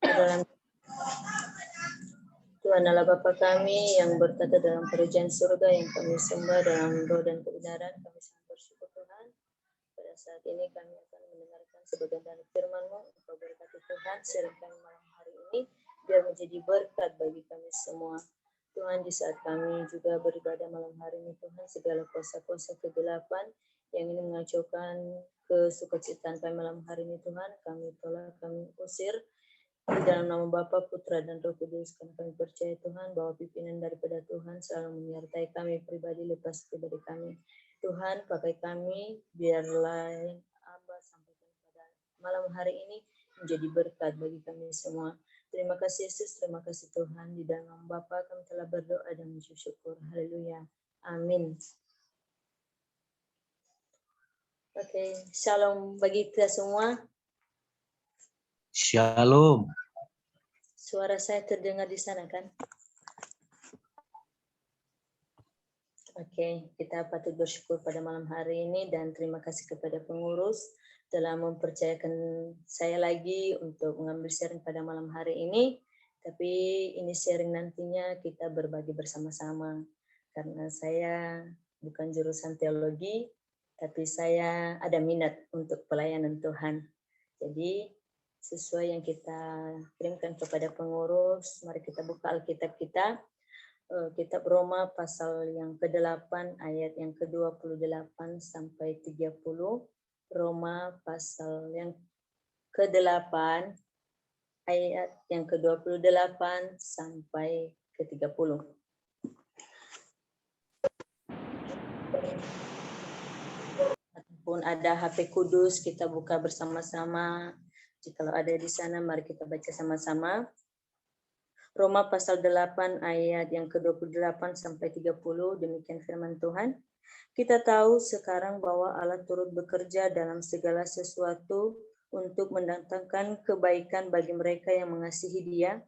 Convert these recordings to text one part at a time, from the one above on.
Dalam Tuhan Allah Bapa kami yang berkata dalam kerajaan surga yang kami sembah dalam roh dan kebenaran, kami sangat bersyukur Tuhan. Pada saat ini kami akan mendengarkan sebagian dari firman-Mu. Engkau berkati Tuhan, sharing kami malam hari ini biar menjadi berkat bagi kami semua. Tuhan, di saat kami juga beribadah malam hari ini Tuhan, segala kuasa-kuasa kegelapan yang ingin mengacaukan kesukacitaan kami malam hari ini Tuhan, kami tolak, kami usir di dalam nama Bapa, Putra, dan Roh Kudus. Karena kami percaya Tuhan bahwa pimpinan daripada Tuhan selalu menyertai kami pribadi lepas pribadi kami. Tuhan, pakai kami biarlah yang Amba sampaikan pada malam hari ini menjadi berkat bagi kami semua. Terima kasih Yesus, terima kasih Tuhan. Di dalam nama Bapa kami telah berdoa dan mengucap syukur. Haleluya. Amin. Oke, shalom bagi kita semua. Shalom. Suara saya terdengar di sana kan? Oke, kita patut bersyukur pada malam hari ini dan terima kasih kepada pengurus telah mempercayakan saya lagi untuk mengambil sharing pada malam hari ini. Tapi ini sharing nantinya kita berbagi bersama-sama. Karena saya bukan jurusan teologi, tapi saya ada minat untuk pelayanan Tuhan. Jadi sesuai yang kita kirimkan kepada pengurus, mari kita buka Alkitab kita. Kitab Roma pasal yang ke-8 ayat yang ke-28 sampai 30. Roma pasal yang ke-8 ayat yang ke-28 sampai ke-30. Ataupun ada HP Kudus, kita buka bersama-sama. Jikalau ada di sana, mari kita baca sama-sama. Roma pasal 8 ayat yang ke-28 sampai 30, demikian firman Tuhan. Kita tahu sekarang bahwa Allah turut bekerja dalam segala sesuatu untuk mendatangkan kebaikan bagi mereka yang mengasihi Dia,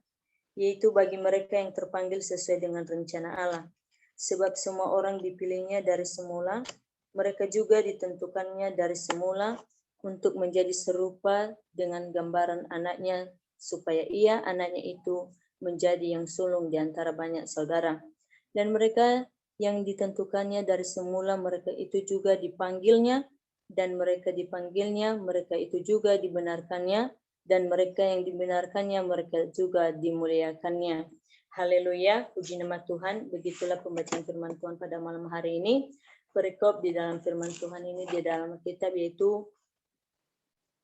yaitu bagi mereka yang terpanggil sesuai dengan rencana Allah. Sebab semua orang dipilihnya dari semula, mereka juga ditentukannya dari semula untuk menjadi serupa dengan gambaran anaknya, supaya ia, anaknya itu, menjadi yang sulung di antara banyak saudara. Dan mereka yang ditentukannya dari semula, mereka itu juga dipanggilnya, dan mereka dipanggilnya, mereka itu juga dibenarkannya, dan mereka yang dibenarkannya, mereka juga dimuliakannya. Haleluya, puji nama Tuhan. Begitulah pembacaan firman Tuhan pada malam hari ini. Perikop di dalam firman Tuhan ini di dalam kitab yaitu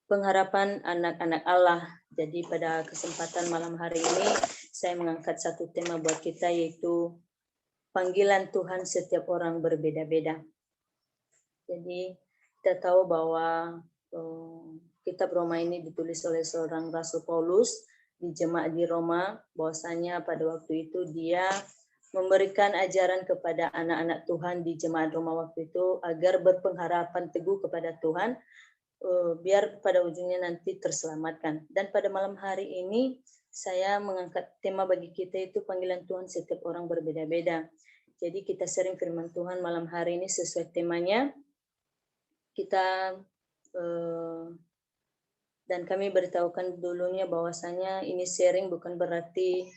pengharapan anak-anak Allah. Jadi pada kesempatan malam hari ini saya mengangkat satu tema buat kita yaitu panggilan Tuhan setiap orang berbeda-beda. Jadi kita tahu bahwa kitab Roma ini ditulis oleh seorang Rasul Paulus di jemaat di Roma, bahwasanya pada waktu itu dia memberikan ajaran kepada anak-anak Tuhan di jemaat Roma waktu itu agar berpengharapan teguh kepada Tuhan, biar pada ujungnya nanti terselamatkan. Dan pada malam hari ini saya mengangkat tema bagi kita itu panggilan Tuhan setiap orang berbeda-beda. Jadi kita sering firman Tuhan malam hari ini sesuai temanya. Kita dan kami beritahukan dulunya bahwasanya ini sharing bukan berarti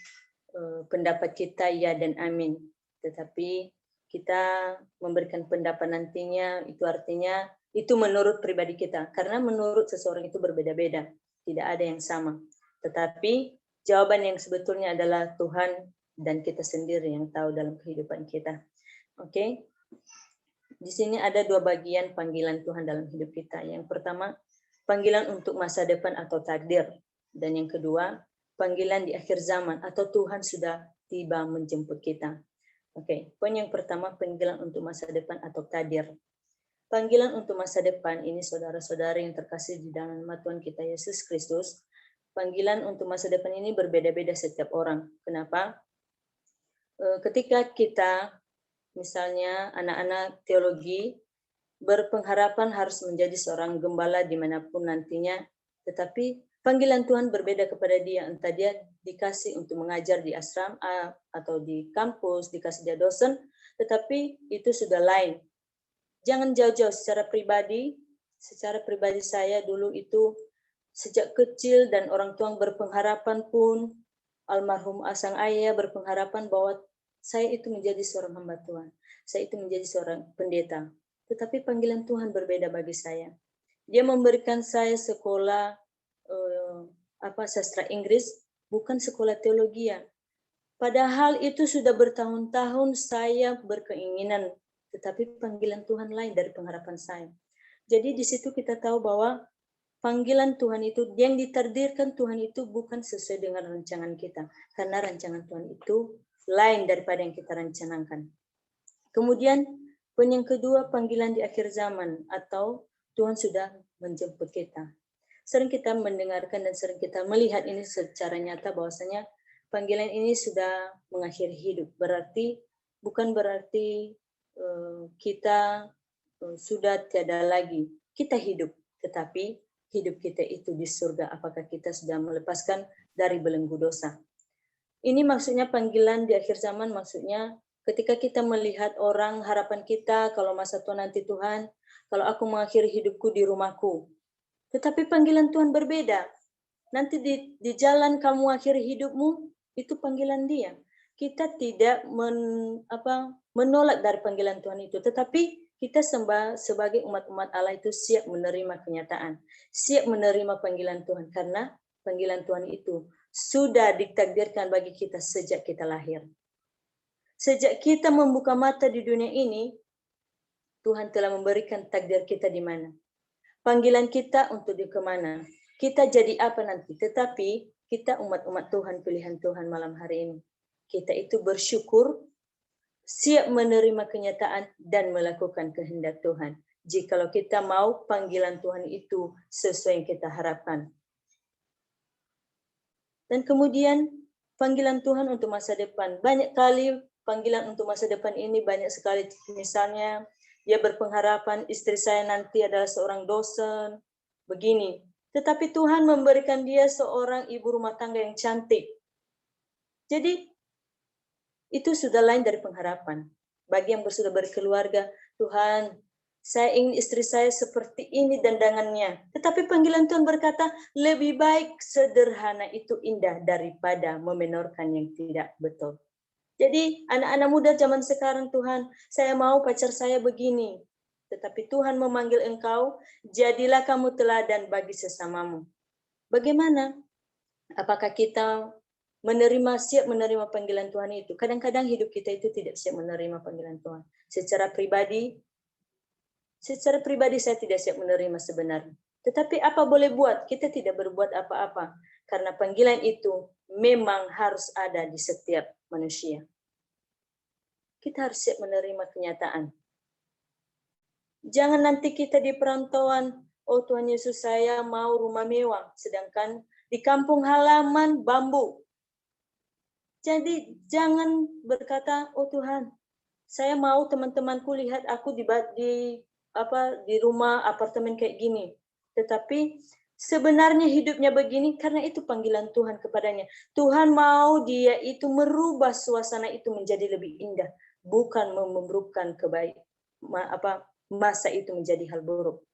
pendapat kita ya dan amin. Tetapi kita memberikan pendapat nantinya itu artinya itu menurut pribadi kita. Karena menurut seseorang itu berbeda-beda. Tidak ada yang sama. Tetapi jawaban yang sebetulnya adalah Tuhan dan kita sendiri yang tahu dalam kehidupan kita. Oke. Di sini ada dua bagian panggilan Tuhan dalam hidup kita. Yang pertama, panggilan untuk masa depan atau takdir. Dan yang kedua, panggilan di akhir zaman atau Tuhan sudah tiba menjemput kita. Oke, poin yang pertama, panggilan untuk masa depan atau takdir. Panggilan untuk masa depan ini saudara-saudari yang terkasih di dalam nama Tuhan kita Yesus Kristus. Panggilan untuk masa depan ini berbeda-beda setiap orang. Kenapa? Ketika kita, misalnya anak-anak teologi, berpengharapan harus menjadi seorang gembala dimanapun nantinya, tetapi panggilan Tuhan berbeda kepada dia. Entah dia dikasih untuk mengajar di asrama atau di kampus, dikasih dia dosen, tetapi itu sudah lain. Jangan jauh-jauh secara pribadi, secara pribadi saya dulu itu sejak kecil dan orang tua berpengharapan pun, almarhum asang ayah berpengharapan bahwa saya itu menjadi seorang hamba Tuhan. Saya itu menjadi seorang pendeta. Tetapi panggilan Tuhan berbeda bagi saya. Dia memberikan saya sekolah sastra Inggris, bukan sekolah teologi. Padahal itu sudah bertahun-tahun saya berkeinginan, tetapi panggilan Tuhan lain dari pengharapan saya. Jadi di situ kita tahu bahwa panggilan Tuhan itu, yang ditakdirkan Tuhan itu bukan sesuai dengan rancangan kita. Karena rancangan Tuhan itu lain daripada yang kita rencanakan. Kemudian, yang kedua, panggilan di akhir zaman atau Tuhan sudah menjemput kita. Sering kita mendengarkan dan sering kita melihat ini secara nyata bahwasanya panggilan ini sudah mengakhiri hidup. Bukan berarti kita sudah tiada lagi. Kita hidup, tetapi hidup kita itu di surga. Apakah kita sudah melepaskan dari belenggu dosa? Ini maksudnya panggilan di akhir zaman, maksudnya ketika kita melihat orang, harapan kita kalau masa tua nanti Tuhan, kalau aku mengakhiri hidupku di rumahku. Tetapi panggilan Tuhan berbeda. Nanti di jalan kamu akhiri hidupmu, itu panggilan Dia. Kita tidak menolak dari panggilan Tuhan itu, tetapi kita sebagai umat-umat Allah itu siap menerima kenyataan, siap menerima panggilan Tuhan, karena panggilan Tuhan itu sudah ditakdirkan bagi kita sejak kita lahir. Sejak kita membuka mata di dunia ini, Tuhan telah memberikan takdir kita di mana. Panggilan kita untuk di kemana. Kita jadi apa nanti. Tetapi kita umat-umat Tuhan, pilihan Tuhan malam hari ini. Kita itu bersyukur, siap menerima kenyataan dan melakukan kehendak Tuhan. Jikalau kita mau panggilan Tuhan itu sesuai yang kita harapkan. Dan kemudian panggilan Tuhan untuk masa depan. Banyak kali panggilan untuk masa depan ini banyak sekali. Misalnya dia berpengharapan istri saya nanti adalah seorang dosen. Begini. Tetapi Tuhan memberikan dia seorang ibu rumah tangga yang cantik. Jadi itu sudah lain dari pengharapan. Bagi yang sudah berkeluarga, Tuhan, saya ingin istri saya seperti ini dandangannya. Tetapi panggilan Tuhan berkata, lebih baik sederhana itu indah daripada memenorkan yang tidak betul. Jadi anak-anak muda zaman sekarang, Tuhan, saya mau pacar saya begini. Tetapi Tuhan memanggil engkau, jadilah kamu teladan bagi sesamamu. Bagaimana? Apakah kita siap menerima panggilan Tuhan itu? Kadang-kadang hidup kita itu tidak siap menerima panggilan Tuhan. Secara pribadi saya tidak siap menerima sebenarnya. Tetapi apa boleh buat? Kita tidak berbuat apa-apa. Karena panggilan itu memang harus ada di setiap manusia. Kita harus siap menerima kenyataan. Jangan nanti kita di perantauan, oh Tuhan Yesus saya mau rumah mewah, sedangkan di kampung halaman bambu. Jadi jangan berkata, oh Tuhan, saya mau teman-temanku lihat aku di rumah apartemen kayak gini. Tetapi sebenarnya hidupnya begini karena itu panggilan Tuhan kepadanya. Tuhan mau dia itu merubah suasana itu menjadi lebih indah, bukan memburukkan masa itu menjadi hal buruk.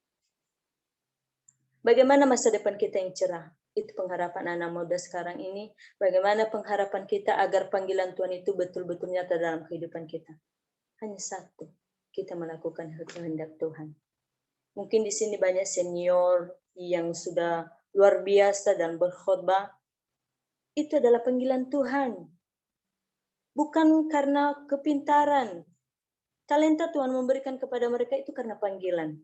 Bagaimana masa depan kita yang cerah? Itu pengharapan anak muda sekarang ini. Bagaimana pengharapan kita agar panggilan Tuhan itu betul-betul nyata dalam kehidupan kita? Hanya satu, kita melakukan kehendak Tuhan. Mungkin di sini banyak senior yang sudah luar biasa dan berkhotbah. Itu adalah panggilan Tuhan. Bukan karena kepintaran. Talenta Tuhan memberikan kepada mereka itu karena panggilan.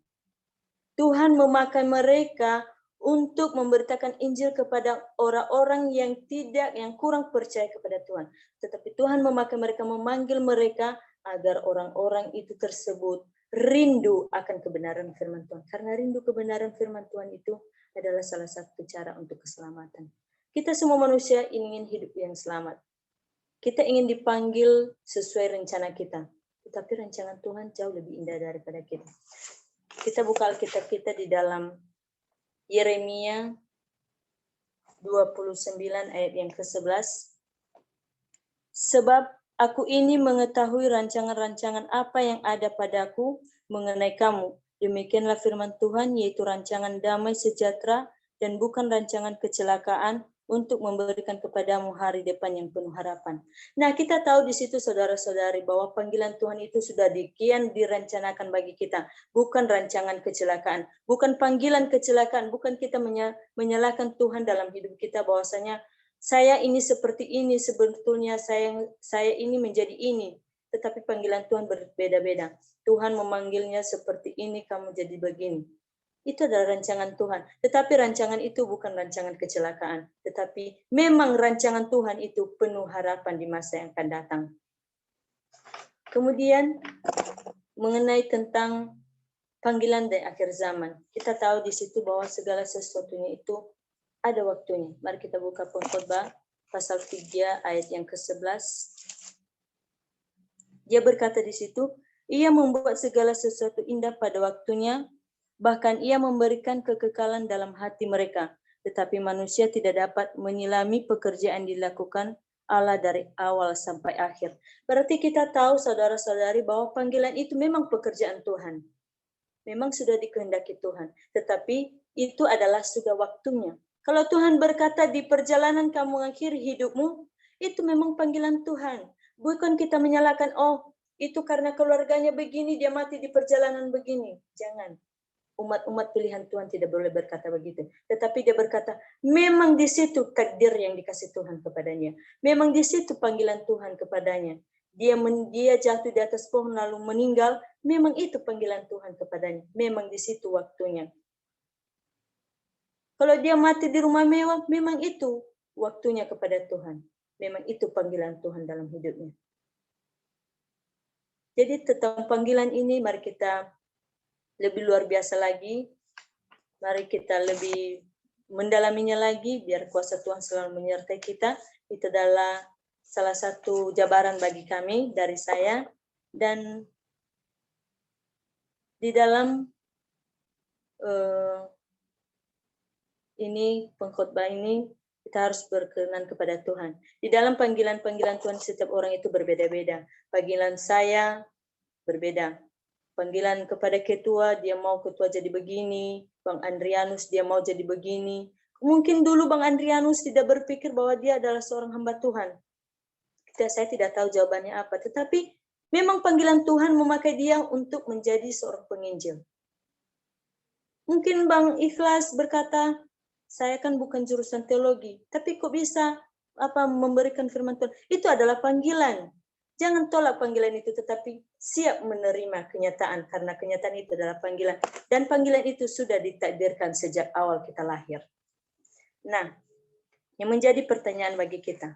Tuhan memakai mereka untuk memberitakan Injil kepada orang-orang yang kurang percaya kepada Tuhan. Tetapi Tuhan memakai mereka, memanggil mereka agar orang-orang itu tersebut rindu akan kebenaran firman Tuhan. Karena rindu kebenaran firman Tuhan itu adalah salah satu cara untuk keselamatan. Kita semua manusia ingin hidup yang selamat. Kita ingin dipanggil sesuai rencana kita. Tetapi rancangan Tuhan jauh lebih indah daripada kita. Kita buka Alkitab kita di dalam Yeremia 29 ayat yang ke-11. Sebab aku ini mengetahui rancangan-rancangan apa yang ada padaku mengenai kamu, Demikianlah firman Tuhan, yaitu rancangan damai sejahtera dan bukan rancangan kecelakaan untuk memberikan kepadamu hari depan yang penuh harapan. Nah, kita tahu di situ saudara-saudari bahwa panggilan Tuhan itu sudah dikian direncanakan bagi kita, bukan rancangan kecelakaan, bukan panggilan kecelakaan, bukan kita menyalahkan Tuhan dalam hidup kita bahwasanya saya ini seperti ini, sebetulnya saya ini menjadi ini, tetapi panggilan Tuhan berbeda-beda. Tuhan memanggilnya seperti ini, kamu jadi begini. Itu adalah rancangan Tuhan. Tetapi rancangan itu bukan rancangan kecelakaan. Tetapi memang rancangan Tuhan itu penuh harapan di masa yang akan datang. Kemudian mengenai tentang panggilan di akhir zaman. Kita tahu di situ bahwa segala sesuatunya itu ada waktunya. Mari kita buka Pengkhotbah pasal 3 ayat yang ke-11. Dia berkata di situ, ia membuat segala sesuatu indah pada waktunya, bahkan ia memberikan kekekalan dalam hati mereka. Tetapi manusia tidak dapat menyelami pekerjaan dilakukan Allah dari awal sampai akhir. Berarti kita tahu saudara-saudari bahwa panggilan itu memang pekerjaan Tuhan. Memang sudah dikehendaki Tuhan. Tetapi itu adalah sudah waktunya. Kalau Tuhan berkata di perjalanan kamu mengakhiri hidupmu, itu memang panggilan Tuhan. Bukan kita menyalahkan, oh itu karena keluarganya begini, dia mati di perjalanan begini. Jangan. Umat-umat pilihan Tuhan tidak boleh berkata begitu. Tetapi dia berkata, memang di situ takdir yang dikasih Tuhan kepadanya. Memang di situ panggilan Tuhan kepadanya. Dia jatuh di atas pohon lalu meninggal, memang itu panggilan Tuhan kepadanya. Memang di situ waktunya. Kalau dia mati di rumah mewah, memang itu waktunya kepada Tuhan. Memang itu panggilan Tuhan dalam hidupnya. Jadi tentang panggilan ini, mari kita lebih luar biasa lagi. Mari kita lebih mendalaminya lagi, biar kuasa Tuhan selalu menyertai kita. Itu adalah salah satu jabaran bagi kami, dari saya. Dan di dalam ini, pengkhotbah ini, kita harus berkenan kepada Tuhan. Di dalam panggilan-panggilan Tuhan, setiap orang itu berbeda-beda. Panggilan saya berbeda. Panggilan kepada ketua, dia mau ketua jadi begini. Bang Andrianus, dia mau jadi begini. Mungkin dulu Bang Andrianus tidak berpikir bahwa dia adalah seorang hamba Tuhan. Saya tidak tahu jawabannya apa. Tetapi memang panggilan Tuhan memakai dia untuk menjadi seorang penginjil. Mungkin Bang Ikhlas berkata, saya kan bukan jurusan teologi, tapi kok bisa memberikan firman Tuhan? Itu adalah panggilan. Jangan tolak panggilan itu, tetapi siap menerima kenyataan, karena kenyataan itu adalah panggilan. Dan panggilan itu sudah ditakdirkan sejak awal kita lahir. Nah, yang menjadi pertanyaan bagi kita,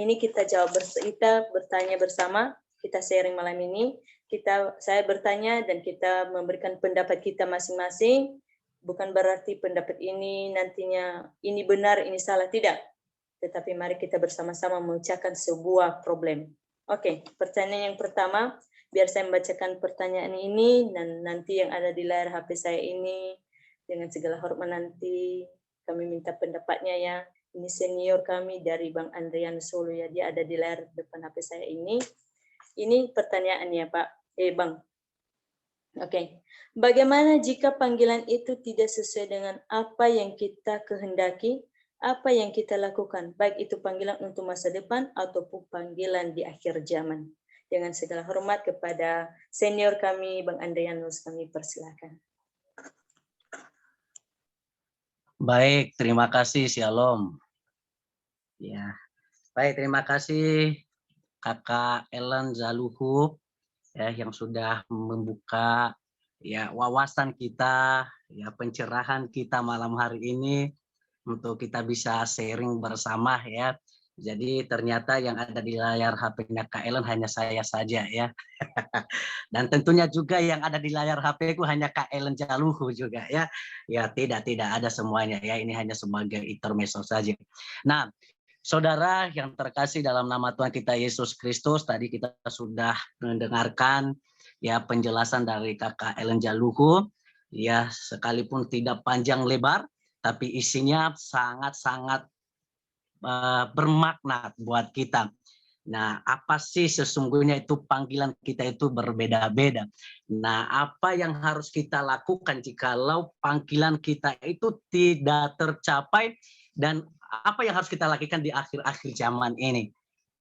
ini kita jawab, kita bertanya bersama, kita sharing malam ini. Saya bertanya dan kita memberikan pendapat kita masing-masing. Bukan berarti pendapat ini nantinya ini benar, ini salah, tidak. Tetapi mari kita bersama-sama memecahkan sebuah problem. Oke, pertanyaan yang pertama, biar saya membacakan pertanyaan ini, dan nanti yang ada di layar HP saya ini, dengan segala hormat nanti kami minta pendapatnya ya. Ini senior kami dari Bang Andrian Solo ya, dia ada di layar depan HP saya ini. Ini pertanyaannya Pak, Bang. Oke, bagaimana jika panggilan itu tidak sesuai dengan apa yang kita kehendaki, apa yang kita lakukan, baik itu panggilan untuk masa depan ataupun panggilan di akhir zaman? Dengan segala hormat kepada senior kami, Bang Andrianus, kami persilakan. Baik, terima kasih, Shalom. Ya, baik, terima kasih Kakak Ellen Zaluhu ya, yang sudah membuka ya wawasan kita, ya pencerahan kita malam hari ini untuk kita bisa sharing bersama ya. Jadi ternyata yang ada di layar HP-nya Kak Ellen hanya saya saja ya. Dan tentunya juga yang ada di layar HP-ku hanya Kak Ellen Zaluhu juga ya. Ya tidak ada semuanya ya, ini hanya sebagai intermezzo saja. Nah, saudara yang terkasih dalam nama Tuhan kita Yesus Kristus, tadi kita sudah mendengarkan ya penjelasan dari Kakak Ellen Zaluhu, ya sekalipun tidak panjang lebar, tapi isinya sangat-sangat bermakna buat kita. Nah, apa sih sesungguhnya itu panggilan kita itu berbeda-beda. Nah, apa yang harus kita lakukan jikalau panggilan kita itu tidak tercapai dan apa yang harus kita lakukan di akhir-akhir zaman ini?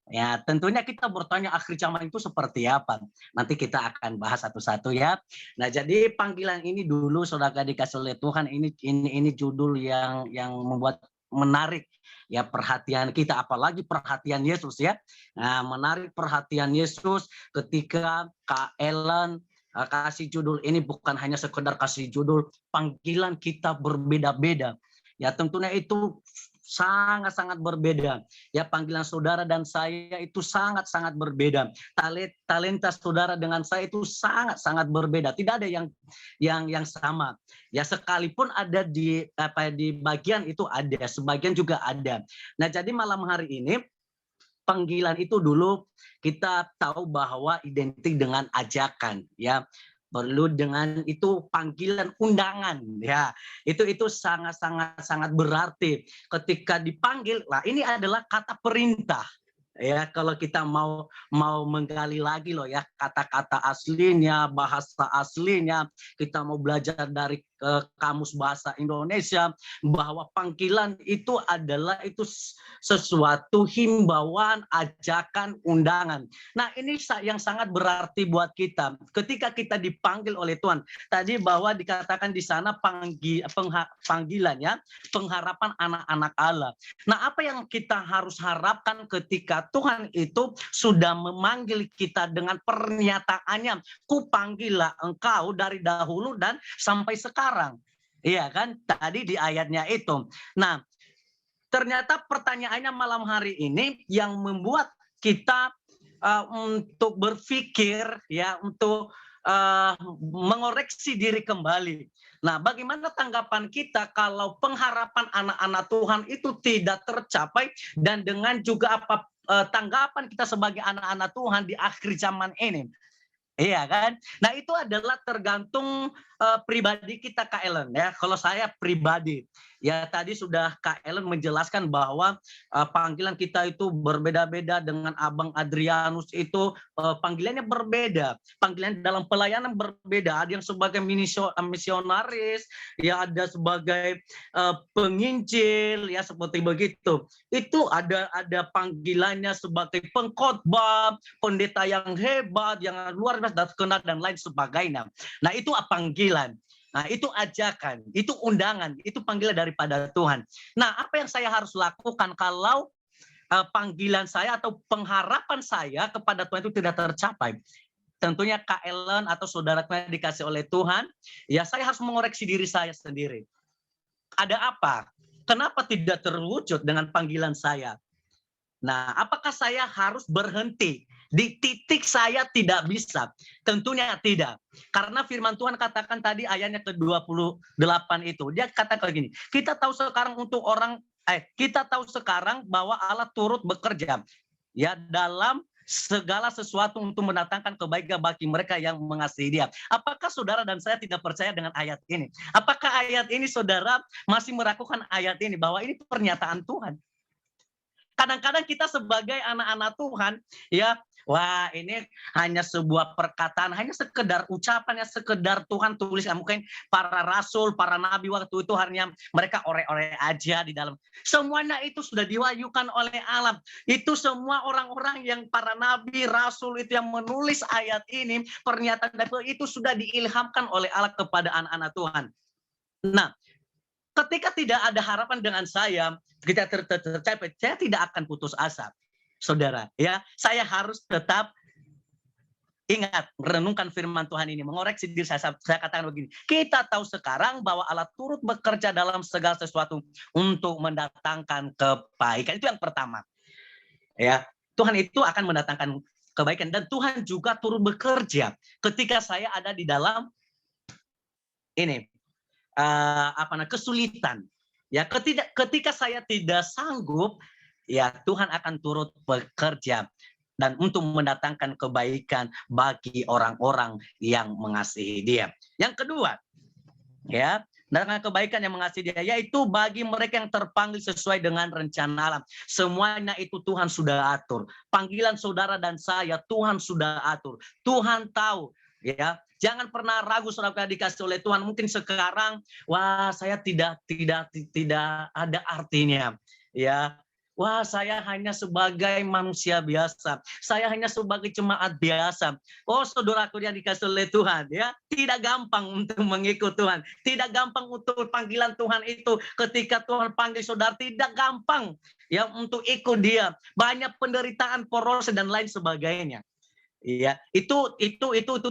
Ya, tentunya kita bertanya akhir zaman itu seperti apa. Nanti kita akan bahas satu-satu ya. Nah, jadi panggilan ini dulu saudara dikasih oleh Tuhan ini judul yang membuat menarik ya perhatian kita, apalagi perhatian Yesus ya. Nah, menarik perhatian Yesus ketika Kak Ellen kasih judul ini, bukan hanya sekedar kasih judul, panggilan kita berbeda-beda. Ya, tentunya itu sangat-sangat berbeda. Ya, panggilan saudara dan saya itu sangat-sangat berbeda. Talenta saudara dengan saya itu sangat-sangat berbeda. Tidak ada yang sama. Ya, sekalipun ada di bagian itu ada, sebagian juga ada. Nah, jadi malam hari ini panggilan itu dulu kita tahu bahwa identik dengan ajakan, ya. Perlu dengan itu panggilan undangan, ya. Itu sangat berarti ketika dipanggil. Lah, ini adalah kata perintah. Ya, kalau kita mau menggali lagi loh ya, kata-kata aslinya, bahasa aslinya, kita mau belajar dari kamus bahasa Indonesia bahwa panggilan itu adalah itu sesuatu himbauan, ajakan, undangan. Nah, ini yang sangat berarti buat kita ketika kita dipanggil oleh Tuhan. Tadi bahwa dikatakan di sana panggilannya pengharapan anak-anak Allah. Nah, apa yang kita harus harapkan ketika Tuhan itu sudah memanggil kita dengan pernyataannya, "Kupanggilah engkau dari dahulu dan sampai sekarang." Iya kan? Tadi di ayatnya itu. Nah, ternyata pertanyaannya malam hari ini yang membuat kita untuk berpikir ya, untuk mengoreksi diri kembali. Nah, bagaimana tanggapan kita kalau pengharapan anak-anak Tuhan itu tidak tercapai, dan dengan juga apa tanggapan kita sebagai anak-anak Tuhan di akhir zaman ini? Iya kan? Nah, itu adalah tergantung pribadi kita, Kak Ellen ya. Kalau saya pribadi, ya tadi sudah Kak Ellen menjelaskan bahwa panggilan kita itu berbeda-beda. Dengan Abang Adrianus itu panggilannya berbeda. Panggilan dalam pelayanan berbeda. Ada yang sebagai misionaris, ya ada sebagai penginjil, ya seperti begitu. Itu ada panggilannya sebagai pengkhotbah, pendeta yang hebat, yang luar biasa terkenal dan lain sebagainya. Nah, itu panggilan. Nah, itu ajakan, itu undangan, itu panggilan daripada Tuhan. Nah, apa yang saya harus lakukan kalau panggilan saya atau pengharapan saya kepada Tuhan itu tidak tercapai? Tentunya Kak Ellen atau saudara yang dikasih oleh Tuhan, ya saya harus mengoreksi diri saya sendiri. Ada apa? Kenapa tidak terwujud dengan panggilan saya? Nah, apakah saya harus berhenti di titik saya tidak bisa? Tentunya tidak. Karena firman Tuhan katakan tadi ayatnya ke-28 itu. Dia katakan begini, kita tahu sekarang kita tahu sekarang bahwa Allah turut bekerja ya dalam segala sesuatu untuk mendatangkan kebaikan bagi mereka yang mengasihi Dia. Apakah saudara dan saya tidak percaya dengan ayat ini? Apakah ayat ini saudara masih meragukan ayat ini bahwa ini pernyataan Tuhan? Kadang-kadang kita sebagai anak-anak Tuhan, ya, wah ini hanya sebuah perkataan, hanya sekedar ucapan, ya sekedar Tuhan tulis. Mungkin para rasul, para nabi waktu itu hanya mereka ore-ore aja di dalam. Semuanya itu sudah diwahyukan oleh Allah. Itu semua orang-orang yang para nabi, rasul itu yang menulis ayat ini, pernyataan itu sudah diilhamkan oleh Allah kepada anak-anak Tuhan. Nah, ketika tidak ada harapan dengan saya, kita tercapai, saya tidak akan putus asa, saudara. Ya, saya harus tetap ingat, merenungkan firman Tuhan ini, mengoreksi diri saya. Saya katakan begini, kita tahu sekarang bahwa Allah turut bekerja dalam segala sesuatu untuk mendatangkan kebaikan. Itu yang pertama. Ya, Tuhan itu akan mendatangkan kebaikan, dan Tuhan juga turut bekerja ketika saya ada di dalam ini. Kesulitan, ya ketika saya tidak sanggup, ya Tuhan akan turut bekerja dan untuk mendatangkan kebaikan bagi orang-orang yang mengasihi Dia. Yang kedua, ya, dengan kebaikan yang mengasihi dia, yaitu bagi mereka yang terpanggil sesuai dengan rencana alam. Semuanya itu Tuhan sudah atur. Panggilan saudara dan saya Tuhan sudah atur. Tuhan tahu, ya. Jangan pernah ragu saudara dikasih oleh Tuhan. Mungkin sekarang, wah saya tidak ada artinya, ya. Wah, saya hanya sebagai manusia biasa. Saya hanya sebagai jemaat biasa. Oh, saudaraku yang dikasih oleh Tuhan, ya, tidak gampang untuk mengikut Tuhan. Tidak gampang untuk panggilan Tuhan itu. Ketika Tuhan panggil saudara, tidak gampang ya untuk ikut Dia. Banyak penderitaan, poros dan lain sebagainya. Ya, itu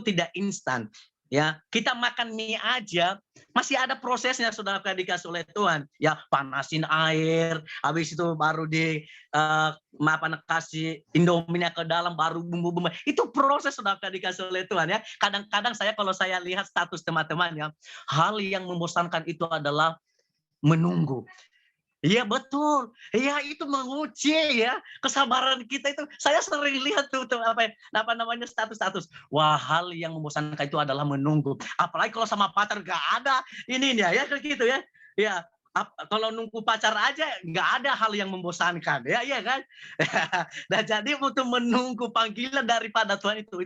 tidak instan. Ya, kita makan mie aja masih ada prosesnya, saudara dikasih oleh Tuhan. Ya, panasin air, habis itu baru kasih Indomie ke dalam, baru bumbu-bumbu. Itu proses, saudara dikasih oleh Tuhan, ya. Kadang-kadang kalau saya lihat status teman-teman, ya, hal yang membosankan itu adalah menunggu. Iya betul, ya itu menguji ya kesabaran kita itu. Saya sering lihat tuh apa namanya status-status. Wah, hal yang membosankan itu adalah menunggu. Apalagi kalau sama pacar nggak ada ini ya kayak gitu ya. Ya, kalau nunggu pacar aja nggak ada hal yang membosankan ya, iya kan? Nah, jadi untuk menunggu panggilan daripada Tuhan itu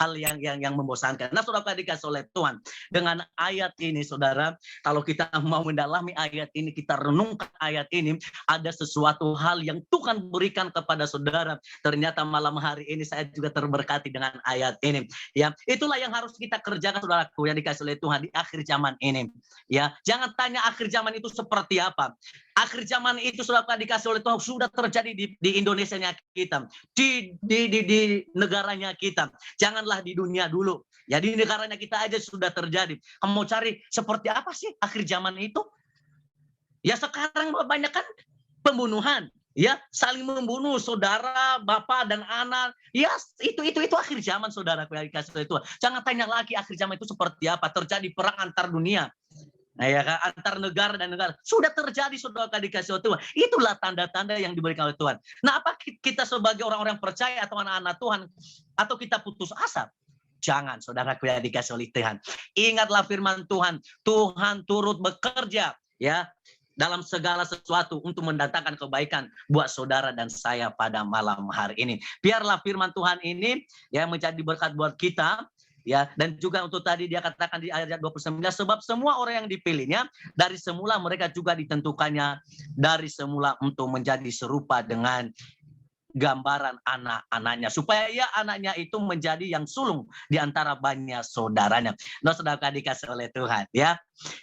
hal yang membosankan. Nah, saudara dikasih oleh Tuhan dengan ayat ini, saudara, kalau kita mau mendalami ayat ini, kita renungkan ayat ini, ada sesuatu hal yang Tuhan berikan kepada saudara. Ternyata malam hari ini saya juga terberkati dengan ayat ini. Ya, itulah yang harus kita kerjakan, saudaraku yang dikasih oleh Tuhan di akhir zaman ini. Ya, jangan tanya akhir zaman itu seperti apa. Akhir zaman itu sudah dikasih oleh Tuhan, sudah terjadi di Indonesia-nya kita, di negaranya kita. Janganlah di dunia dulu. Ya, di negaranya kita aja sudah terjadi. Kamu mau cari seperti apa sih akhir zaman itu? Ya, sekarang banyak kan pembunuhan, ya, saling membunuh saudara, bapak dan anak. Ya, itu akhir zaman, saudara yang dikasih oleh Tuhan. Jangan tanya lagi akhir zaman itu seperti apa. Terjadi perang antar dunia. Nah, ya, antar negara dan negara sudah terjadi, saudara dikasih oleh Tuhan. Itulah tanda-tanda yang diberikan oleh Tuhan. Nah, apa kita sebagai orang-orang percaya atau anak-anak Tuhan, atau kita putus asa? Jangan, saudaraku yang dikasih oleh Tuhan. Ingatlah firman Tuhan. Tuhan turut bekerja, ya, dalam segala sesuatu untuk mendatangkan kebaikan buat saudara dan saya pada malam hari ini. Biarlah firman Tuhan ini ya menjadi berkat buat kita. Ya, dan juga untuk tadi dia katakan di ayat 29, sebab semua orang yang dipilihnya dari semula mereka juga ditentukannya dari semula untuk menjadi serupa dengan gambaran anak-anaknya, supaya ya anaknya itu menjadi yang sulung di antara banyak saudaranya. Nah, saudara dikasih oleh Tuhan, ya,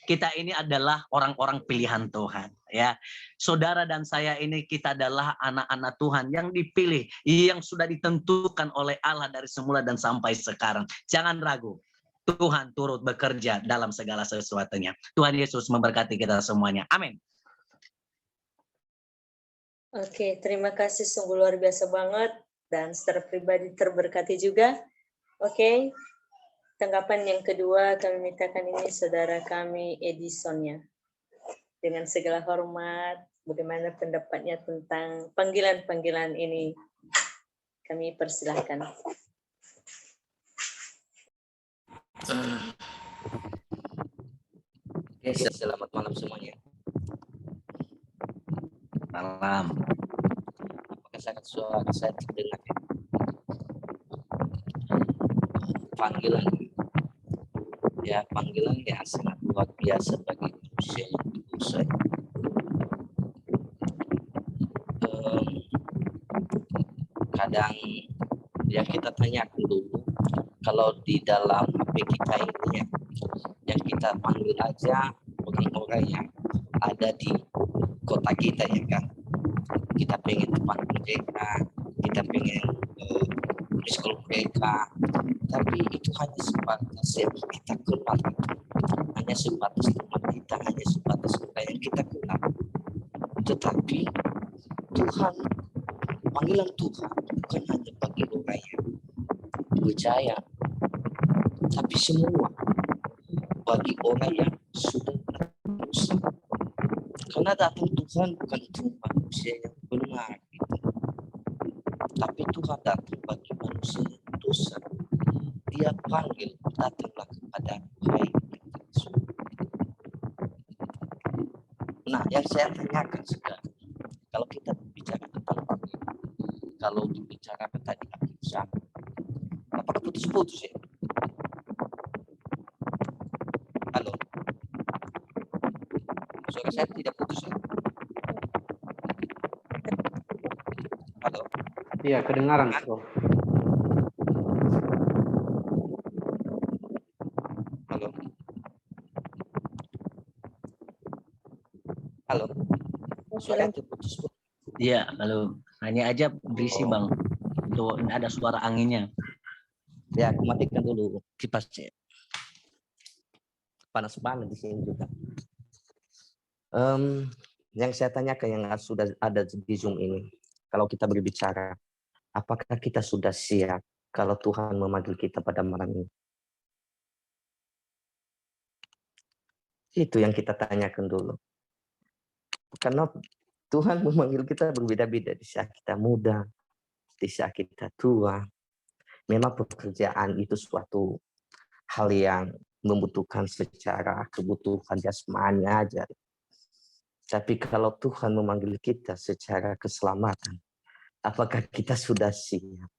kita ini adalah orang-orang pilihan Tuhan, ya. Saudara dan saya ini kita adalah anak-anak Tuhan yang dipilih, yang sudah ditentukan oleh Allah dari semula dan sampai sekarang. Jangan ragu. Tuhan turut bekerja dalam segala sesuatunya. Tuhan Yesus memberkati kita semuanya. Amin. Oke, terima kasih, sungguh luar biasa banget dan secara pribadi terberkati juga. Oke, tanggapan yang kedua kami mintakan ini saudara kami Edisonnya. Dengan segala hormat, bagaimana pendapatnya tentang panggilan-panggilan ini? Kami persilahkan. Oke, selamat malam semuanya. Malam. Apakah suara saya terdengar? Panggilan, ya, panggilan yang sangat luar biasa bagi manusia yang berusaha. Kadang ya kita tanyakan dulu, kalau di dalam HP kita ini ya, yang kita panggil aja orang-orang yang ada di kota kita, ya kan, kita pengen tempat mereka, kita pengen di sekolah mereka, tapi itu hanya sebatas yang kita kenal, hanya sebatas teman kita, hanya sebatas orang yang kita kenal. Tetapi Tuhan, panggilan Tuhan bukan hanya bagi orang yang percaya, tapi semua bagi orang yang sudah berusaha. Karena datang Tuhan bukan untuk manusia yang benar, tapi Tuhan datang bagi manusia yang dosa. Dia panggil, datanglah kepada Hai. Nah, yang saya tanyakan sekarang, kalau kita bicara tentang panggilan, kalau dibicarakan tadi akhir zaman, apakah putus-putus ya? Halo, suara saya tidak putus ya? Halo, Iya, kedengaran, Bro. halo, halo, suara itu putus-putus. Iya, kalau hanya aja berisi Bang. Tuh ada suara anginnya. Ya, aku matikan dulu kipasnya. Panas-panas di sini juga. Yang saya tanyakan yang sudah ada di Zoom ini, kalau kita berbicara, apakah kita sudah siap kalau Tuhan memanggil kita pada malam ini? Itu yang kita tanyakan dulu. Karena Tuhan memanggil kita berbeda-beda di saat kita muda, di saat kita tua. Memang pekerjaan itu suatu hal yang membutuhkan secara kebutuhan jasmani aja. Tapi kalau Tuhan memanggil kita secara keselamatan, apakah kita sudah siap?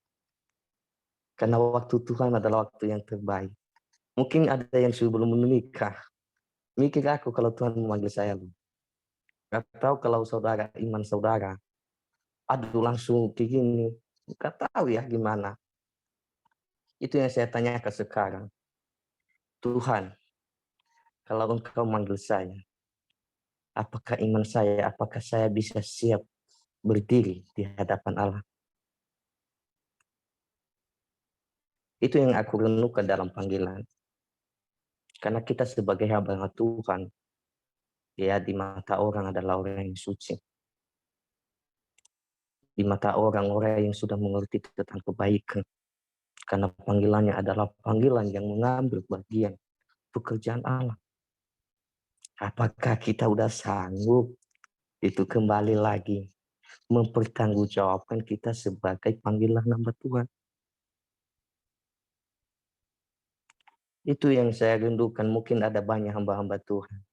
Karena waktu Tuhan adalah waktu yang terbaik. Mungkin ada yang sebelum menikah. Mikir aku kalau Tuhan memanggil saya. Gak tahu kalau saudara, iman saudara. Aduh langsung kayak gini. Gak tahu ya gimana. Itu yang saya tanyakan sekarang. Tuhan, kalau Engkau manggil saya, apakah iman saya, apakah saya bisa siap berdiri di hadapan Allah? Itu yang aku renungkan dalam panggilan. Karena kita sebagai hamba Tuhan, ya di mata orang adalah orang yang suci. Di mata orang yang sudah mengerti tentang kebaikan. Karena panggilannya adalah panggilan yang mengambil bagian pekerjaan Allah. Apakah kita udah sanggup itu kembali lagi mempertanggungjawabkan kita sebagai panggilan hamba Tuhan? Itu yang saya rindukan. Mungkin ada banyak hamba-hamba Tuhan.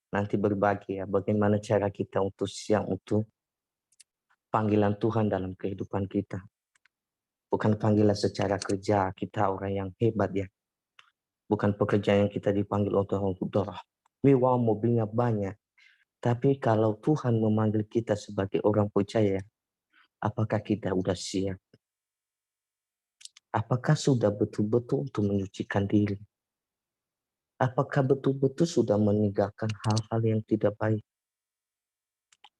Nanti berbagi ya bagaimana cara kita untuk siap untuk panggilan Tuhan dalam kehidupan kita. Bukan panggilan secara kerja, kita orang yang hebat ya. Bukan pekerjaan yang kita dipanggil untuk mewah, mobilnya banyak. Tapi kalau Tuhan memanggil kita sebagai orang percaya, apakah kita sudah siap? Apakah sudah betul-betul untuk menyucikan diri? Apakah betul-betul sudah meninggalkan hal-hal yang tidak baik?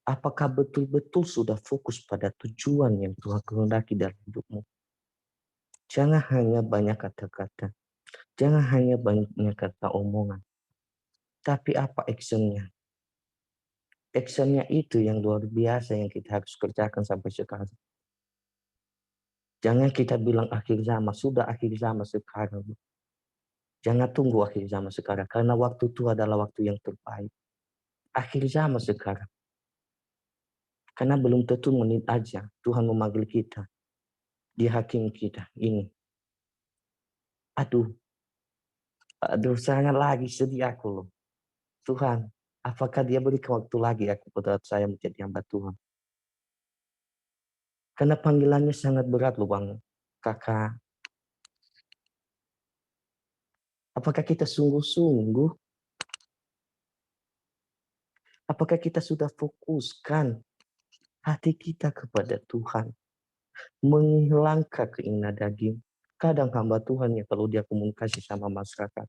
Apakah betul-betul sudah fokus pada tujuan yang Tuhan kehendaki dalam hidupmu? Jangan hanya banyak kata-kata. Jangan hanya banyak kata omongan. Tapi apa actionnya? Actionnya itu yang luar biasa yang kita harus kerjakan sampai sekarang. Jangan kita bilang akhir zaman, sudah akhir zaman sekarang. Jangan tunggu akhir zaman sekarang, karena waktu itu adalah waktu yang terbaik. Akhir zaman sekarang. Karena belum tentu menit aja Tuhan memanggil kita. Di hakim kita ini. Aduh, sangat lagi sedih aku loh. Tuhan, apakah dia berikan waktu lagi aku pada saya menjadi hamba Tuhan? Karena panggilannya sangat berat loh Bang, Kakak. Apakah kita sungguh-sungguh? Apakah kita sudah fokuskan hati kita kepada Tuhan? Menghilangkan keinginan daging. Kadang hamba Tuhan ya kalau dia komunikasi sama masyarakat.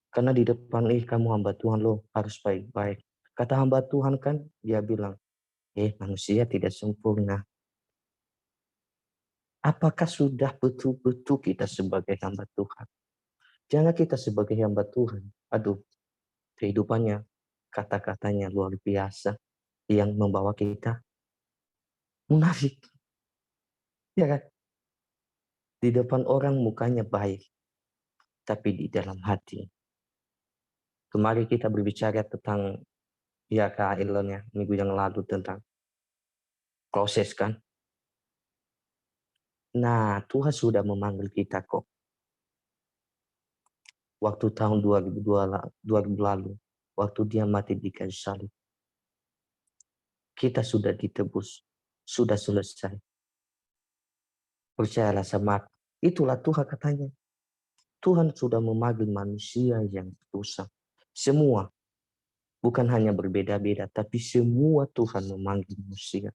Karena di depan kamu hamba Tuhan loh harus baik-baik. Kata hamba Tuhan kan dia bilang, manusia tidak sempurna. Apakah sudah betul-betul kita sebagai hamba Tuhan? Jangan kita sebagai hamba Tuhan. Aduh, kehidupannya, kata-katanya luar biasa. Yang membawa kita munafik. Ya kan? Di depan orang mukanya baik. Tapi di dalam hati. Kemarin kita berbicara tentang, ya Kak Elon ya, minggu yang lalu tentang proses kan. Nah, Tuhan sudah memanggil kita kok. Waktu tahun 2002 lalu, waktu dia mati di kayu salib. kita sudah ditebus, sudah selesai. Percayalah sama aku. Itulah Tuhan katanya. Tuhan sudah memanggil manusia yang berdosa. Semua. Bukan hanya berbeda-beda, tapi semua Tuhan memanggil manusia.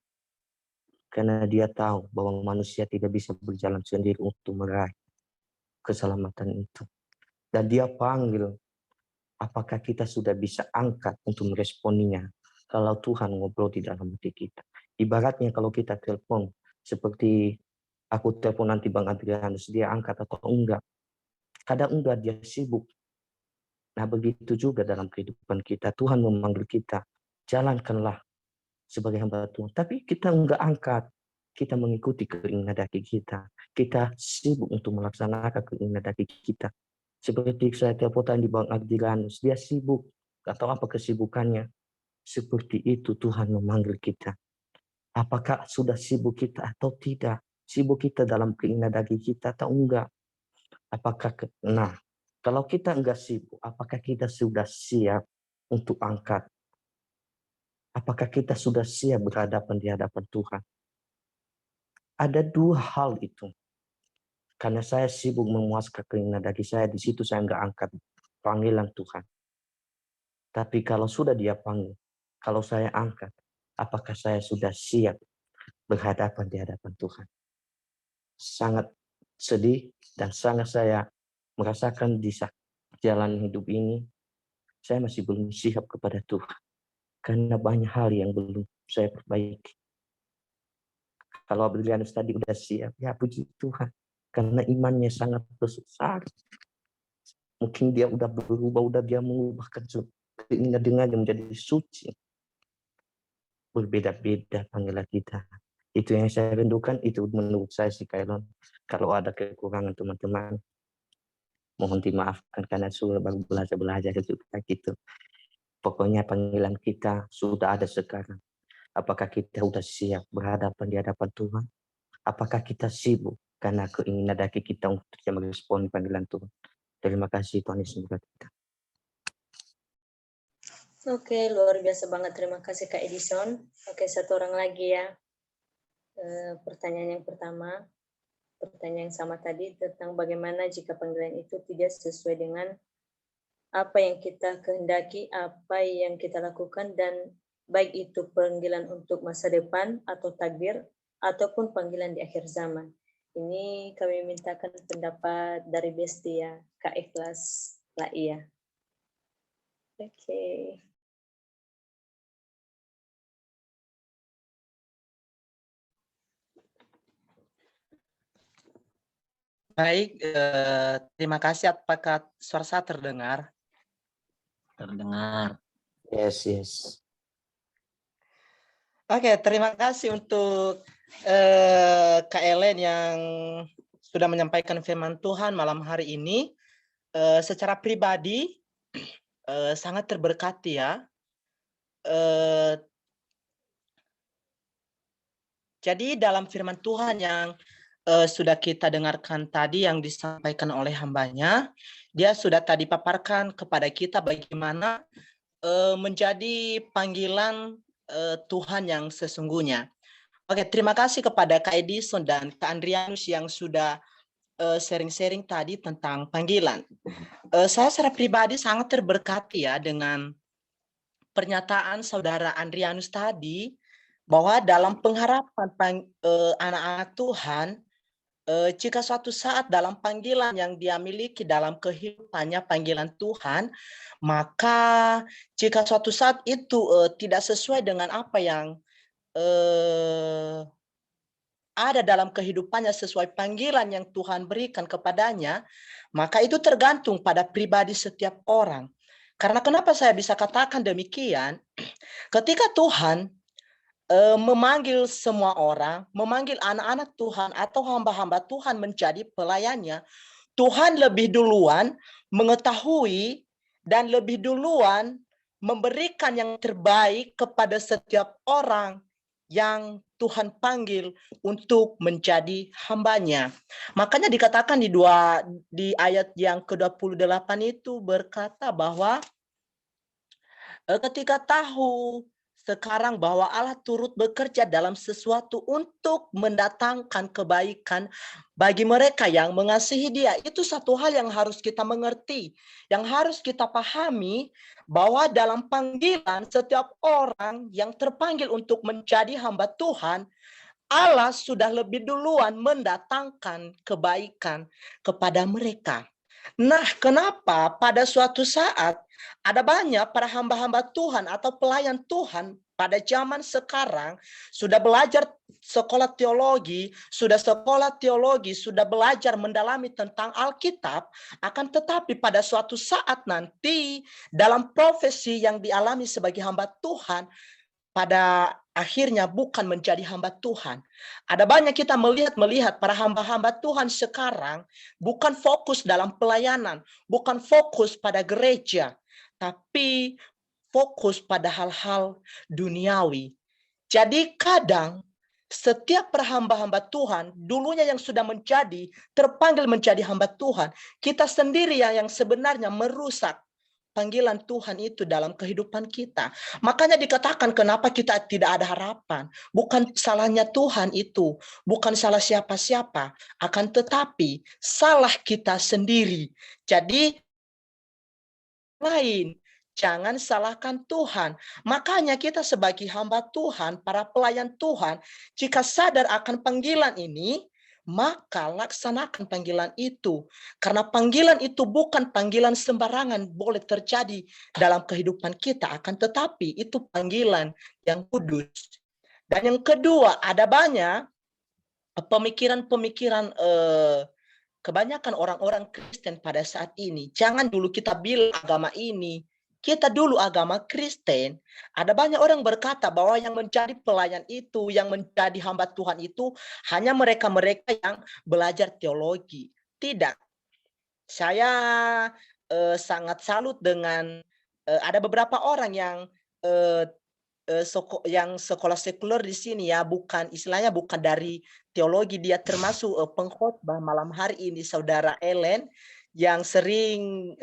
Karena dia tahu bahwa manusia tidak bisa berjalan sendiri untuk meraih keselamatan itu. Dan dia panggil, apakah kita sudah bisa angkat untuk meresponinya kalau Tuhan ngobrol di dalam hati kita. Ibaratnya kalau kita telepon, seperti aku telepon nanti Bang Adrianus, dia angkat atau enggak. Kadang enggak, dia sibuk. Nah begitu juga dalam kehidupan kita. Tuhan memanggil kita, jalankanlah sebagai hamba Tuhan. Tapi kita enggak angkat. Kita mengikuti keinginan hati kita. Kita sibuk untuk melaksanakan keinginan hati kita. Seperti saya telepon di Bang Adrianus, dia sibuk. Gak tahu apa kesibukannya. Seperti itu Tuhan memanggil kita. Apakah sudah sibuk kita atau tidak? Sibuk kita dalam keinginan daging kita atau enggak? Nah, kalau kita enggak sibuk, apakah kita sudah siap untuk angkat? Apakah kita sudah siap berhadapan di hadapan Tuhan? Ada dua hal itu. Karena saya sibuk memuaskan keinginan daging saya, di situ saya enggak angkat panggilan Tuhan. Tapi kalau sudah dia panggil, kalau saya angkat, apakah saya sudah siap berhadapan di hadapan Tuhan? Sangat sedih dan sangat saya merasakan di jalan hidup ini, saya masih belum siap kepada Tuhan. Karena banyak hal yang belum saya perbaiki. Kalau Adrianus tadi udah siap, ya puji Tuhan. Karena imannya sangat besar. Mungkin dia udah berubah, udah dia mengubahkan keinginan dengannya menjadi suci. Berbeda-beda panggilan kita. Itu yang saya rindukan, itu menurut saya sih Kailon. Kalau ada kekurangan teman-teman, mohon dimaafkan karena sudah baru belajar juga gitu. Pokoknya panggilan kita sudah ada sekarang. Apakah kita sudah siap berhadapan di hadapan Tuhan? Apakah kita sibuk karena keinginan daging kita untuk merespon panggilan Tuhan? Terima kasih Tuhan Yesus memberkati kita. Oke, luar biasa banget. Terima kasih Kak Edison. Oke, satu orang lagi ya. Pertanyaan yang pertama, pertanyaan yang sama tadi tentang bagaimana jika panggilan itu tidak sesuai dengan apa yang kita kehendaki, apa yang kita lakukan, dan baik itu panggilan untuk masa depan atau takdir, ataupun panggilan di akhir zaman. Ini kami mintakan pendapat dari Bestia, Kak Ikhlas Laia. Oke. Baik, terima kasih. Apakah suara saya terdengar? Terdengar. Yes. Oke, terima kasih untuk Kak Ellen yang sudah menyampaikan firman Tuhan malam hari ini. Secara pribadi sangat terberkati ya. Jadi dalam firman Tuhan yang sudah kita dengarkan tadi yang disampaikan oleh hambanya, dia sudah tadi paparkan kepada kita bagaimana menjadi panggilan Tuhan yang sesungguhnya. Oke, terima kasih kepada Kak Edison dan Kak Andrianus yang sudah sharing-sharing tadi tentang panggilan. Saya secara pribadi sangat terberkati ya dengan pernyataan saudara Andrianus tadi, bahwa dalam pengharapan anak-anak Tuhan, jika suatu saat dalam panggilan yang dia miliki dalam kehidupannya, panggilan Tuhan, maka jika suatu saat itu tidak sesuai dengan apa yang ada dalam kehidupannya sesuai panggilan yang Tuhan berikan kepadanya, maka itu tergantung pada pribadi setiap orang. Karena kenapa saya bisa katakan demikian? Ketika Tuhan memanggil semua orang, memanggil anak-anak Tuhan atau hamba-hamba Tuhan menjadi pelayannya, Tuhan lebih duluan mengetahui dan lebih duluan memberikan yang terbaik kepada setiap orang yang Tuhan panggil untuk menjadi hambanya. Makanya dikatakan di ayat yang ke-28 itu berkata bahwa ketika tahu sekarang bahwa Allah turut bekerja dalam sesuatu untuk mendatangkan kebaikan bagi mereka yang mengasihi Dia. Itu satu hal yang harus kita mengerti, yang harus kita pahami, bahwa dalam panggilan setiap orang yang terpanggil untuk menjadi hamba Tuhan, Allah sudah lebih duluan mendatangkan kebaikan kepada mereka. Nah, kenapa pada suatu saat ada banyak para hamba-hamba Tuhan atau pelayan Tuhan pada zaman sekarang sudah belajar sekolah teologi, sudah belajar mendalami tentang Alkitab, akan tetapi pada suatu saat nanti dalam profesi yang dialami sebagai hamba Tuhan, pada akhirnya bukan menjadi hamba Tuhan. Ada banyak kita melihat para hamba-hamba Tuhan sekarang bukan fokus dalam pelayanan, bukan fokus pada gereja, tapi fokus pada hal-hal duniawi. Jadi kadang setiap hamba-hamba Tuhan, dulunya yang sudah terpanggil menjadi hamba Tuhan, kita sendiri yang sebenarnya merusak panggilan Tuhan itu dalam kehidupan kita. Makanya dikatakan kenapa kita tidak ada harapan. Bukan salahnya Tuhan itu, bukan salah siapa-siapa, akan tetapi salah kita sendiri. Jadi lain, jangan salahkan Tuhan. Makanya kita sebagai hamba Tuhan, para pelayan Tuhan, jika sadar akan panggilan ini, maka laksanakan panggilan itu. Karena panggilan itu bukan panggilan sembarangan boleh terjadi dalam kehidupan kita, akan tetapi itu panggilan yang kudus. Dan yang kedua, ada banyak pemikiran-pemikiran kebanyakan orang-orang Kristen pada saat ini. Jangan dulu kita bilang agama ini, kita dulu agama Kristen. Ada banyak orang berkata bahwa yang menjadi pelayan itu, yang menjadi hamba Tuhan itu hanya mereka-mereka yang belajar teologi. Tidak. Saya sangat salut dengan ada beberapa orang yang sekolah sekuler di sini ya, bukan istilahnya bukan dari teologi, dia termasuk pengkhotbah malam hari ini, Saudara Ellen, yang sering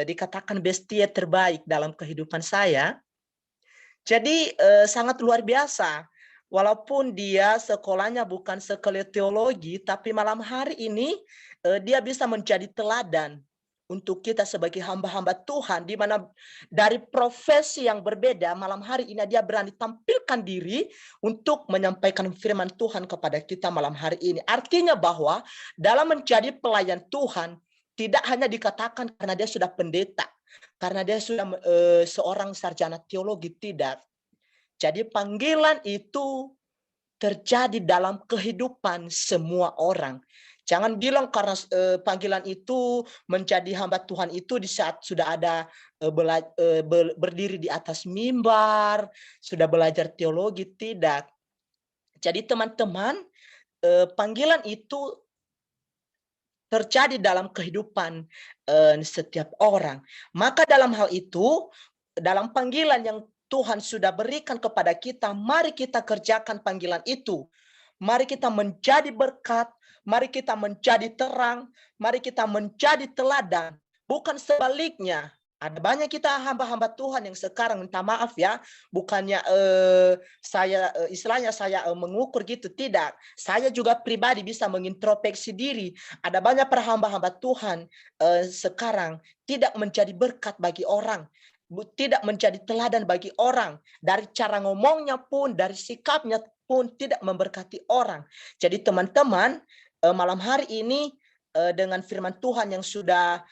dikatakan bestia terbaik dalam kehidupan saya. Jadi sangat luar biasa. Walaupun dia sekolahnya bukan sekolah teologi, tapi malam hari ini dia bisa menjadi teladan untuk kita sebagai hamba-hamba Tuhan, di mana dari profesi yang berbeda, malam hari ini dia berani tampilkan diri untuk menyampaikan firman Tuhan kepada kita malam hari ini. Artinya bahwa dalam menjadi pelayan Tuhan, tidak hanya dikatakan karena dia sudah pendeta, karena dia sudah seorang sarjana teologi, tidak. Jadi panggilan itu terjadi dalam kehidupan semua orang. Jangan bilang karena panggilan itu menjadi hamba Tuhan itu di saat sudah ada berdiri di atas mimbar, sudah belajar teologi, tidak. Jadi teman-teman, panggilan itu terjadi dalam kehidupan setiap orang. Maka dalam hal itu, dalam panggilan yang Tuhan sudah berikan kepada kita, mari kita kerjakan panggilan itu. Mari kita menjadi berkat, mari kita menjadi terang, mari kita menjadi teladan. Bukan sebaliknya. Ada banyak kita hamba-hamba Tuhan yang sekarang, minta maaf ya, bukannya saya istilahnya saya mengukur gitu, tidak. Saya juga pribadi bisa mengintrospeksi diri. Ada banyak para hamba-hamba Tuhan sekarang tidak menjadi berkat bagi orang, tidak menjadi teladan bagi orang. Dari cara ngomongnya pun, dari sikapnya pun tidak memberkati orang. Jadi teman-teman, malam hari ini dengan firman Tuhan yang sudah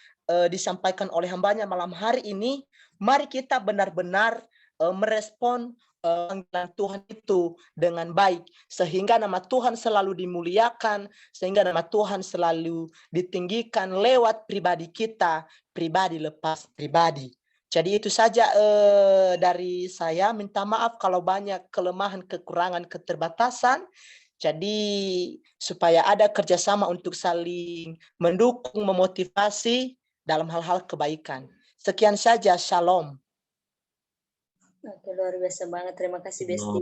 disampaikan oleh hambanya malam hari ini, mari kita benar-benar merespon panggilan Tuhan itu dengan baik, sehingga nama Tuhan selalu dimuliakan, sehingga nama Tuhan selalu ditinggikan lewat pribadi kita, pribadi lepas pribadi. Jadi itu saja dari saya. Minta maaf kalau banyak kelemahan, kekurangan, keterbatasan. Jadi supaya ada kerjasama untuk saling mendukung, memotivasi dalam hal-hal kebaikan. Sekian saja, shalom. Oke, luar biasa banget. Terima kasih, Besti.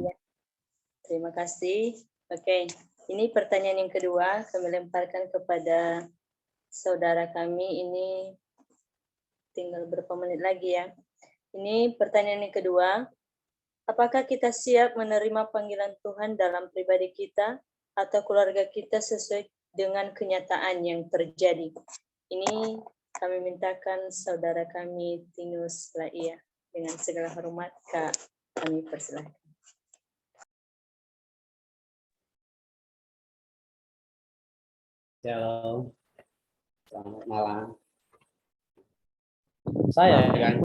Terima kasih. Oke, ini pertanyaan yang kedua. Kami lemparkan kepada saudara kami. Ini tinggal berapa menit lagi ya. Ini pertanyaan yang kedua. Apakah kita siap menerima panggilan Tuhan dalam pribadi kita atau keluarga kita sesuai dengan kenyataan yang terjadi? Ini kami mintakan saudara kami Tinus Laia. Dengan segala hormat, Kak, kami persilahkan. Shalom. Selamat malam. Saya kan.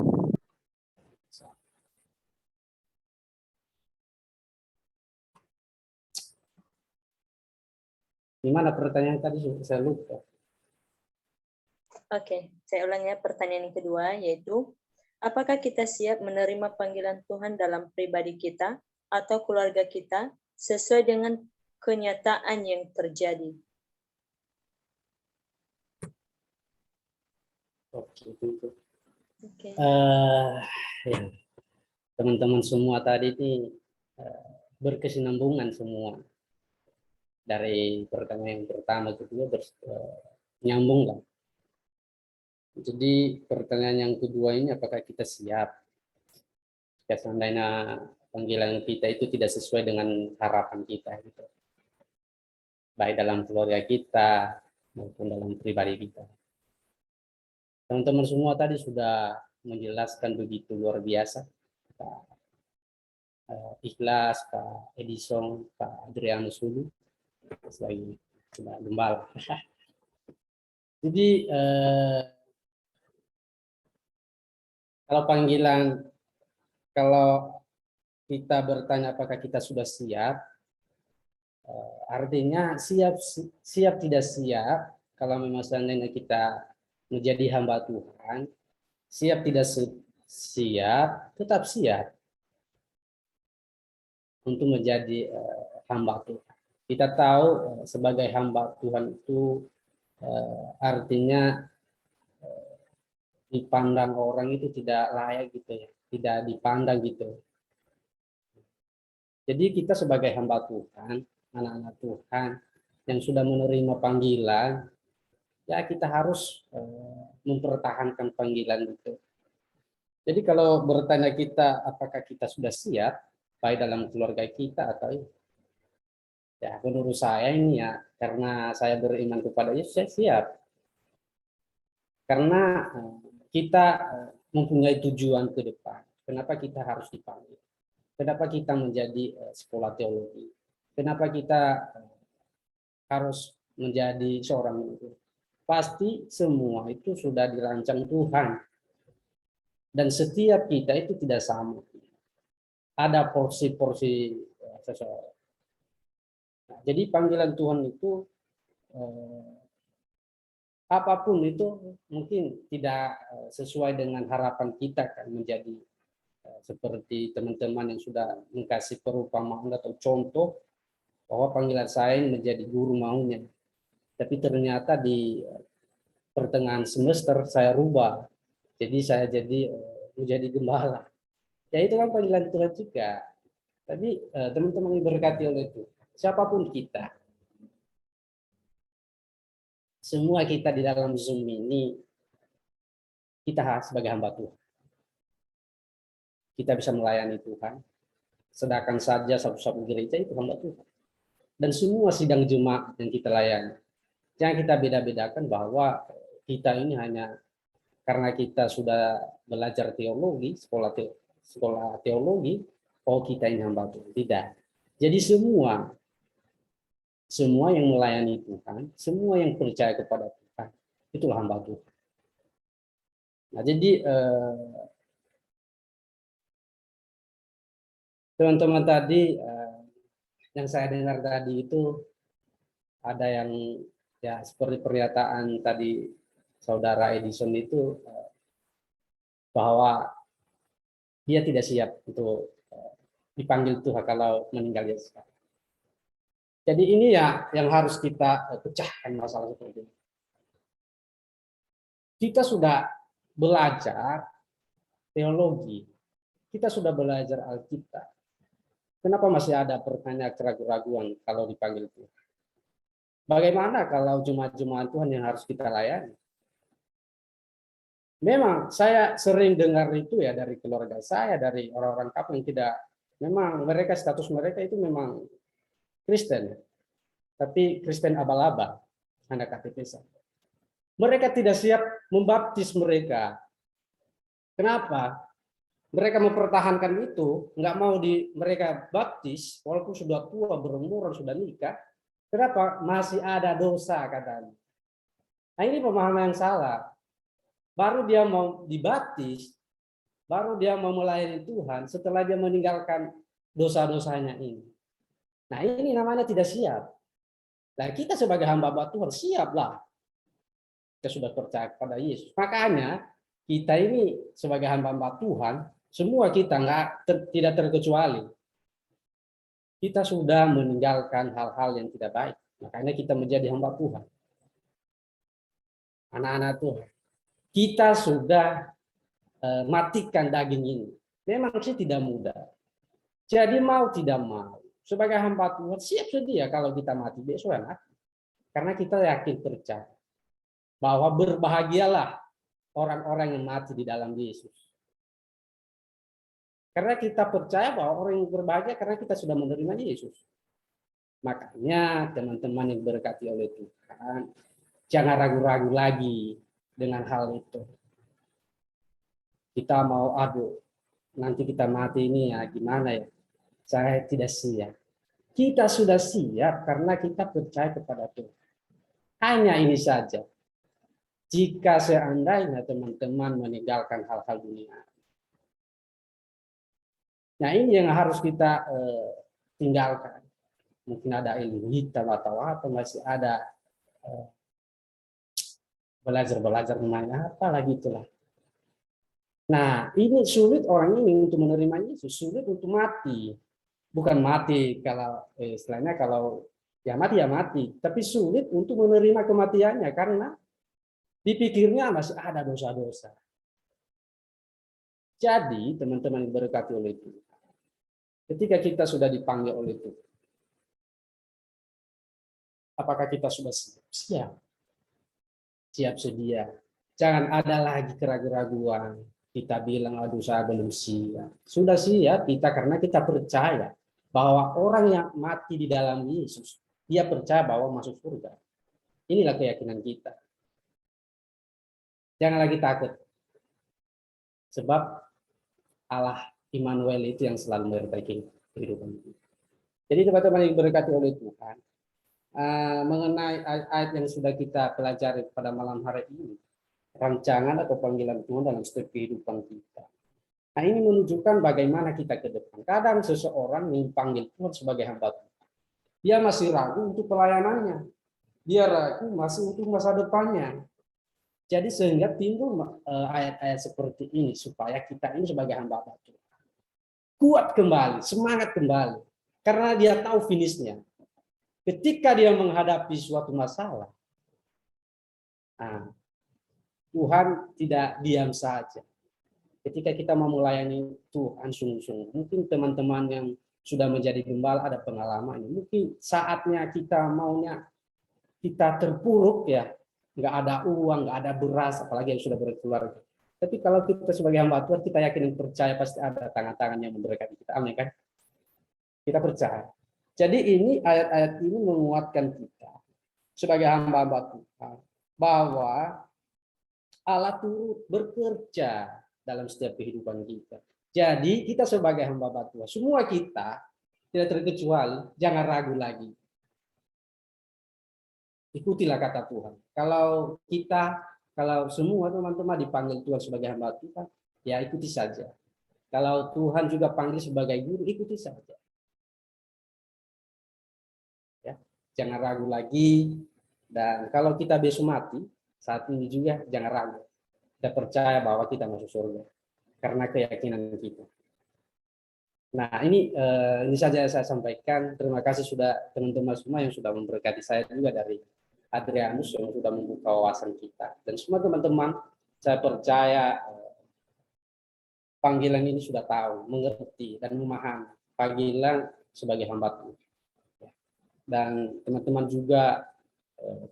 Gimana pertanyaan tadi? Saya lupa. Oke, saya ulang ya pertanyaan yang kedua, yaitu apakah kita siap menerima panggilan Tuhan dalam pribadi kita atau keluarga kita sesuai dengan kenyataan yang terjadi? Oke, itu. Oke. Ya, teman-teman semua tadi ini berkesinambungan semua. Dari pertanyaan yang pertama kedua nyambung lah. Jadi pertanyaan yang kedua ini, apakah kita siap? Jika seandainya panggilan kita itu tidak sesuai dengan harapan kita, gitu. Baik dalam keluarga kita maupun dalam pribadi kita. Teman-teman semua tadi sudah menjelaskan begitu luar biasa. Pak Ikhlas, Pak Edison, Pak Adrianus Hulu, sebagai gembala. Jadi kalau kita bertanya apakah kita sudah siap, artinya siap tidak siap. Kalau memang seandainya kita menjadi hamba Tuhan, siap tidak siap, tetap siap untuk menjadi hamba Tuhan. Kita tahu sebagai hamba Tuhan itu artinya dipandang orang itu tidak layak gitu ya, tidak dipandang gitu. Jadi kita sebagai hamba Tuhan, anak-anak Tuhan yang sudah menerima panggilan, ya kita harus mempertahankan panggilan itu. Jadi kalau bertanya kita apakah kita sudah siap, baik dalam keluarga kita atau ya menurut saya ini ya, karena saya beriman kepada Yesus, saya siap. Karena kita mempunyai tujuan ke depan. Kenapa kita harus dipanggil? Kenapa kita menjadi sekolah teologi? Kenapa kita harus menjadi seorang guru? Pasti semua itu sudah dirancang Tuhan. Dan setiap kita itu tidak sama. Ada porsi-porsi seseorang. Nah, jadi panggilan Tuhan itu apapun itu mungkin tidak sesuai dengan harapan kita kan, menjadi seperti teman-teman yang sudah mengkasih perumpamaan atau contoh bahwa panggilan saya menjadi guru maunya, tapi ternyata di pertengahan semester saya rubah, jadi saya jadi menjadi gembala. Ya itu kan panggilan Tuhan juga. Tapi teman-teman yang berkati oleh Tuhan, siapapun kita, semua kita di dalam Zoom ini, kita sebagai hamba Tuhan. Kita bisa melayani Tuhan. Sedangkan saja satu-satu gereja itu hamba Tuhan. Dan semua sidang jemaat yang kita layani. Jangan kita beda-bedakan bahwa kita ini hanya karena kita sudah belajar teologi, sekolah teologi, oh kita ini hamba Tuhan. Tidak. Jadi semua yang melayani Tuhan, semua yang percaya kepada Tuhan, itulah hamba Tuhan. Nah, jadi teman-teman tadi yang saya dengar tadi itu ada yang ya seperti pernyataan tadi saudara Edison itu bahwa dia tidak siap untuk dipanggil Tuhan kalau meninggal Yesus. Jadi ini ya yang harus kita pecahkan masalah seperti ini. Kita sudah belajar teologi, kita sudah belajar Alkitab. Kenapa masih ada pertanyaan keraguan-keraguan kalau dipanggil Tuhan? Bagaimana kalau jemaat-jemaat Tuhan yang harus kita layani? Memang saya sering dengar itu ya dari keluarga saya, dari orang-orang kampung yang tidak Memang mereka status mereka itu memang Kristen, tapi Kristen abal-abal, anak KTP saja. Mereka tidak siap membaptis mereka. Kenapa? Mereka mempertahankan itu, nggak mau mereka baptis, walaupun sudah tua, berumur, sudah nikah. Kenapa? Masih ada dosa katanya. Nah ini pemahaman yang salah. Baru dia mau dibaptis, baru dia mau melayani Tuhan setelah dia meninggalkan dosa-dosanya ini. Nah ini namanya tidak siap. Nah kita sebagai hamba Tuhan siaplah. Kita sudah percaya kepada Yesus. Makanya kita ini sebagai hamba Tuhan, semua kita tidak terkecuali. Kita sudah meninggalkan hal-hal yang tidak baik. Makanya kita menjadi hamba Tuhan. Anak-anak Tuhan. Kita sudah matikan daging ini. Memang sih tidak mudah. Jadi mau tidak mau. Sebagai hamba Tuhan siap sedia kalau kita mati besok ya mati. Karena kita yakin percaya bahwa berbahagialah orang-orang yang mati di dalam Yesus. Karena kita percaya bahwa orang yang berbahagia karena kita sudah menerima Yesus. Makanya teman-teman yang diberkati oleh Tuhan, jangan ragu-ragu lagi dengan hal itu. Kita mau, nanti kita mati ini ya gimana ya? Saya tidak siap. Kita sudah siap karena kita percaya kepada Tuhan. Hanya ini saja. Jika seandainya teman-teman meninggalkan hal-hal dunia. Nah ini yang harus kita tinggalkan. Mungkin ada ilmu hitam atau apa, masih ada belajar namanya apa lagi itulah. Nah ini sulit orang ini untuk menerima Yesus, sulit untuk mati. Bukan mati kalau istilahnya kalau ya mati, tapi sulit untuk menerima kematiannya karena dipikirnya masih ada dosa-dosa. Jadi teman-teman yang diberkati oleh Tuhan, ketika kita sudah dipanggil oleh Tuhan, apakah kita sudah siap? Siap sedia. Jangan ada lagi keraguan-raguan. Kita bilang, aduh saya belum siap. Sudah siap kita karena kita percaya bahwa orang yang mati di dalam Yesus, dia percaya bahwa masuk surga. Inilah keyakinan kita. Jangan lagi takut. Sebab Allah Immanuel itu yang selalu menyertai kehidupan kita. Jadi teman-teman yang diberkati oleh Tuhan, mengenai ayat yang sudah kita pelajari pada malam hari ini, rancangan atau panggilan Tuhan dalam setiap kehidupan kita. Nah ini menunjukkan bagaimana kita ke depan. Kadang seseorang dipanggil Tuhan sebagai hamba Tuhan, dia masih ragu untuk pelayanannya, dia ragu masih untuk masa depannya. Jadi sehingga timbul ayat-ayat seperti ini supaya kita ini sebagai hamba Tuhan kuat kembali, semangat kembali, karena dia tahu finishnya. Ketika dia menghadapi suatu masalah, Tuhan tidak diam saja. Ketika kita mau melayani Tuhan sungguh-sungguh, mungkin teman-teman yang sudah menjadi gembala ada pengalaman. Mungkin saatnya kita maunya kita terpuruk ya, nggak ada uang, nggak ada beras, apalagi yang sudah berkeluarga. Tapi kalau kita sebagai hamba Tuhan, kita yakin dan percaya pasti ada tangan-tangan yang memberkati kita. Amin kan? Kita percaya. Jadi ini ayat-ayat ini menguatkan kita sebagai hamba-hamba Tuhan bahwa Allah turut bekerja dalam setiap kehidupan kita. Jadi kita sebagai hamba Tuhan, semua kita tidak terkecuali, jangan ragu lagi. Ikutilah kata Tuhan. Kalau semua teman-teman dipanggil Tuhan sebagai hamba Tuhan, ya ikuti saja. Kalau Tuhan juga panggil sebagai guru, ikuti saja. Ya, jangan ragu lagi. Dan kalau kita besok mati, saat ini juga jangan ragu. Kita percaya bahwa kita masuk surga karena keyakinan kita. Nah ini saja saya sampaikan. Terima kasih sudah teman-teman semua yang sudah memberkati saya juga dari Adrianus yang sudah membuka wawasan kita. Dan semua teman-teman, saya percaya panggilan ini sudah tahu, mengerti, dan memahami panggilan sebagai hamba Tuhan. Dan teman-teman juga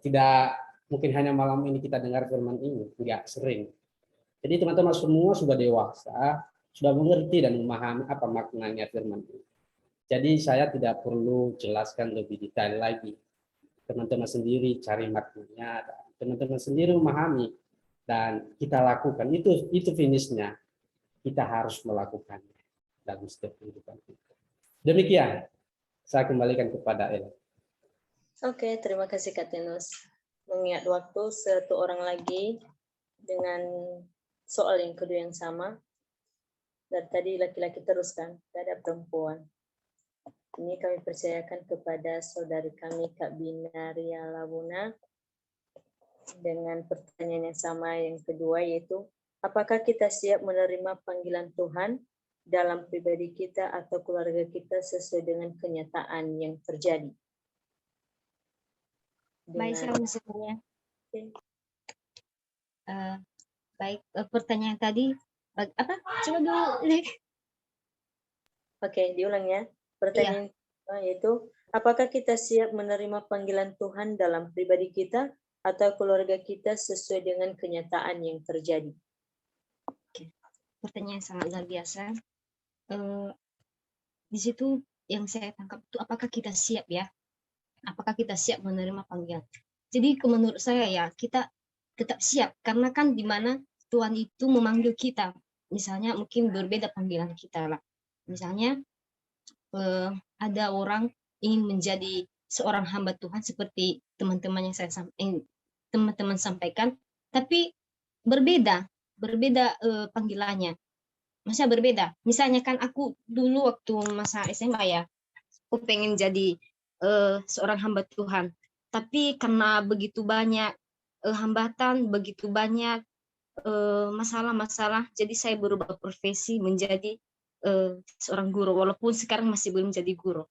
tidak mungkin hanya malam ini kita dengar firman ini, tidak sering. Jadi teman-teman semua sudah dewasa, sudah mengerti dan memahami apa maknanya firman ini. Jadi saya tidak perlu jelaskan lebih detail lagi. Teman-teman sendiri cari maknanya, teman-teman sendiri memahami dan kita lakukan. Itu finishnya. Kita harus melakukannya dalam setiap kehidupan kita. Demikian, saya kembalikan kepada Ella. Oke, terima kasih Kak Tinus. Mengingat waktu, satu orang lagi dengan soal yang kedua yang sama. Dari tadi laki-laki terus kan, tidak ada perempuan. Ini kami percayakan kepada saudari kami Kak Binaria Labuna dengan pertanyaan yang sama yang kedua, yaitu apakah kita siap menerima panggilan Tuhan dalam pribadi kita atau keluarga kita sesuai dengan kenyataan yang terjadi? Baik, saya Dengan misalnya. Baik, pertanyaan tadi apa? Coba dulu. Oke, diulang ya. Pertanyaan yaitu, apakah kita siap menerima panggilan Tuhan dalam pribadi kita atau keluarga kita sesuai dengan kenyataan yang terjadi? Pertanyaan yang sangat luar biasa. Di situ yang saya tangkap itu apakah kita siap ya? Apakah kita siap menerima panggilan? Jadi menurut saya ya, kita tetap siap karena kan di mana Tuhan itu memanggil kita. Misalnya mungkin berbeda panggilan kita lah. Misalnya ada orang ingin menjadi seorang hamba Tuhan seperti teman-teman yang teman-teman sampaikan, tapi berbeda panggilannya. Maksudnya berbeda. Misalnya kan aku dulu waktu masa SMA ya, aku pengen jadi seorang hamba Tuhan, tapi karena begitu banyak hambatan, begitu banyak masalah-masalah, jadi saya berubah profesi menjadi seorang guru, walaupun sekarang masih belum jadi guru.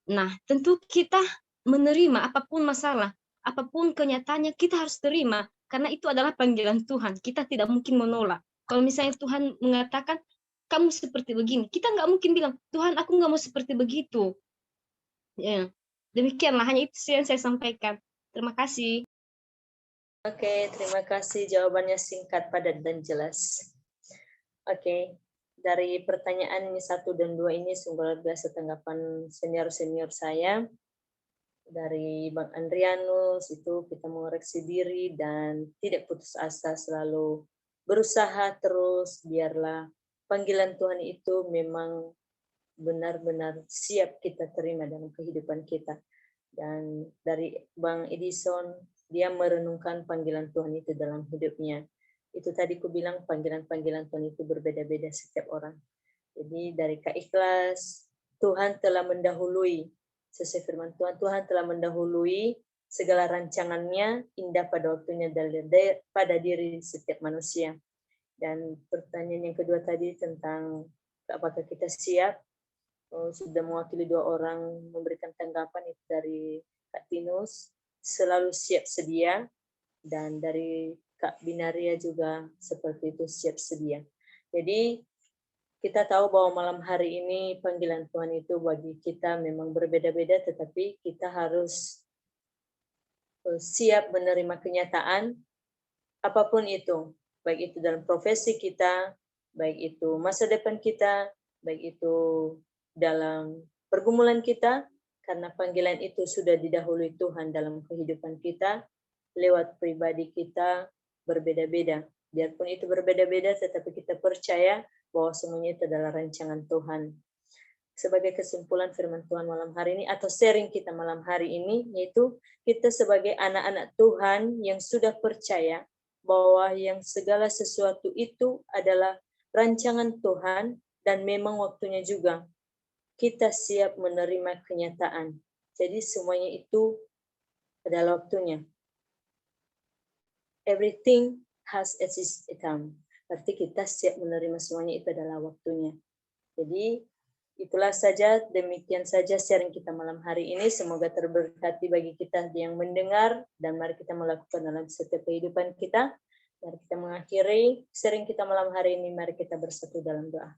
Nah, tentu kita menerima apapun masalah, apapun kenyataannya, kita harus terima, karena itu adalah panggilan Tuhan. Kita tidak mungkin menolak. Kalau misalnya Tuhan mengatakan, kamu seperti begini, kita nggak mungkin bilang, Tuhan aku nggak mau seperti begitu. Ya, demikianlah, hanya itu yang saya sampaikan. Terima kasih. Oke, terima kasih. Jawabannya singkat, padat, dan jelas. Oke, dari pertanyaan 1 dan 2 ini sungguh luar biasa tanggapan senior-senior saya. Dari Bang Andrianus, itu kita mengoreksi diri dan tidak putus asa, selalu berusaha terus, biarlah panggilan Tuhan itu memang benar-benar siap kita terima dalam kehidupan kita. Dan dari Bang Edison, dia merenungkan panggilan Tuhan itu dalam hidupnya. Itu tadi ku bilang panggilan-panggilan Tuhan itu berbeda-beda setiap orang. Jadi dari Kak Ikhlas, Tuhan telah mendahului, sesuai firman Tuhan, Tuhan telah mendahului segala rancangannya indah pada waktunya pada diri setiap manusia. Dan pertanyaan yang kedua tadi tentang apakah kita siap, sudah mewakili 2 orang memberikan tanggapan itu dari Kak Tinus, selalu siap sedia, dan dari Kak Binaria juga seperti itu, siap sedia. Jadi kita tahu bahwa malam hari ini panggilan Tuhan itu bagi kita memang berbeda-beda, tetapi kita harus siap menerima kenyataan apapun itu, baik itu dalam profesi kita, baik itu masa depan kita, baik itu dalam pergumulan kita, karena panggilan itu sudah didahului Tuhan dalam kehidupan kita, lewat pribadi kita berbeda-beda. Biarpun itu berbeda-beda, tetapi kita percaya bahwa semuanya itu adalah rancangan Tuhan. Sebagai kesimpulan firman Tuhan malam hari ini, atau sharing kita malam hari ini, yaitu kita sebagai anak-anak Tuhan yang sudah percaya bahwa yang segala sesuatu itu adalah rancangan Tuhan, dan memang waktunya juga kita siap menerima kenyataan. Jadi semuanya itu adalah waktunya. Everything has its time. Berarti kita siap menerima semuanya, itu adalah waktunya. Jadi itulah saja, demikian saja sharing kita malam hari ini. Semoga terberkati bagi kita yang mendengar, dan mari kita melakukan dalam setiap kehidupan kita. Mari kita mengakhiri sharing kita malam hari ini. Mari kita bersatu dalam doa.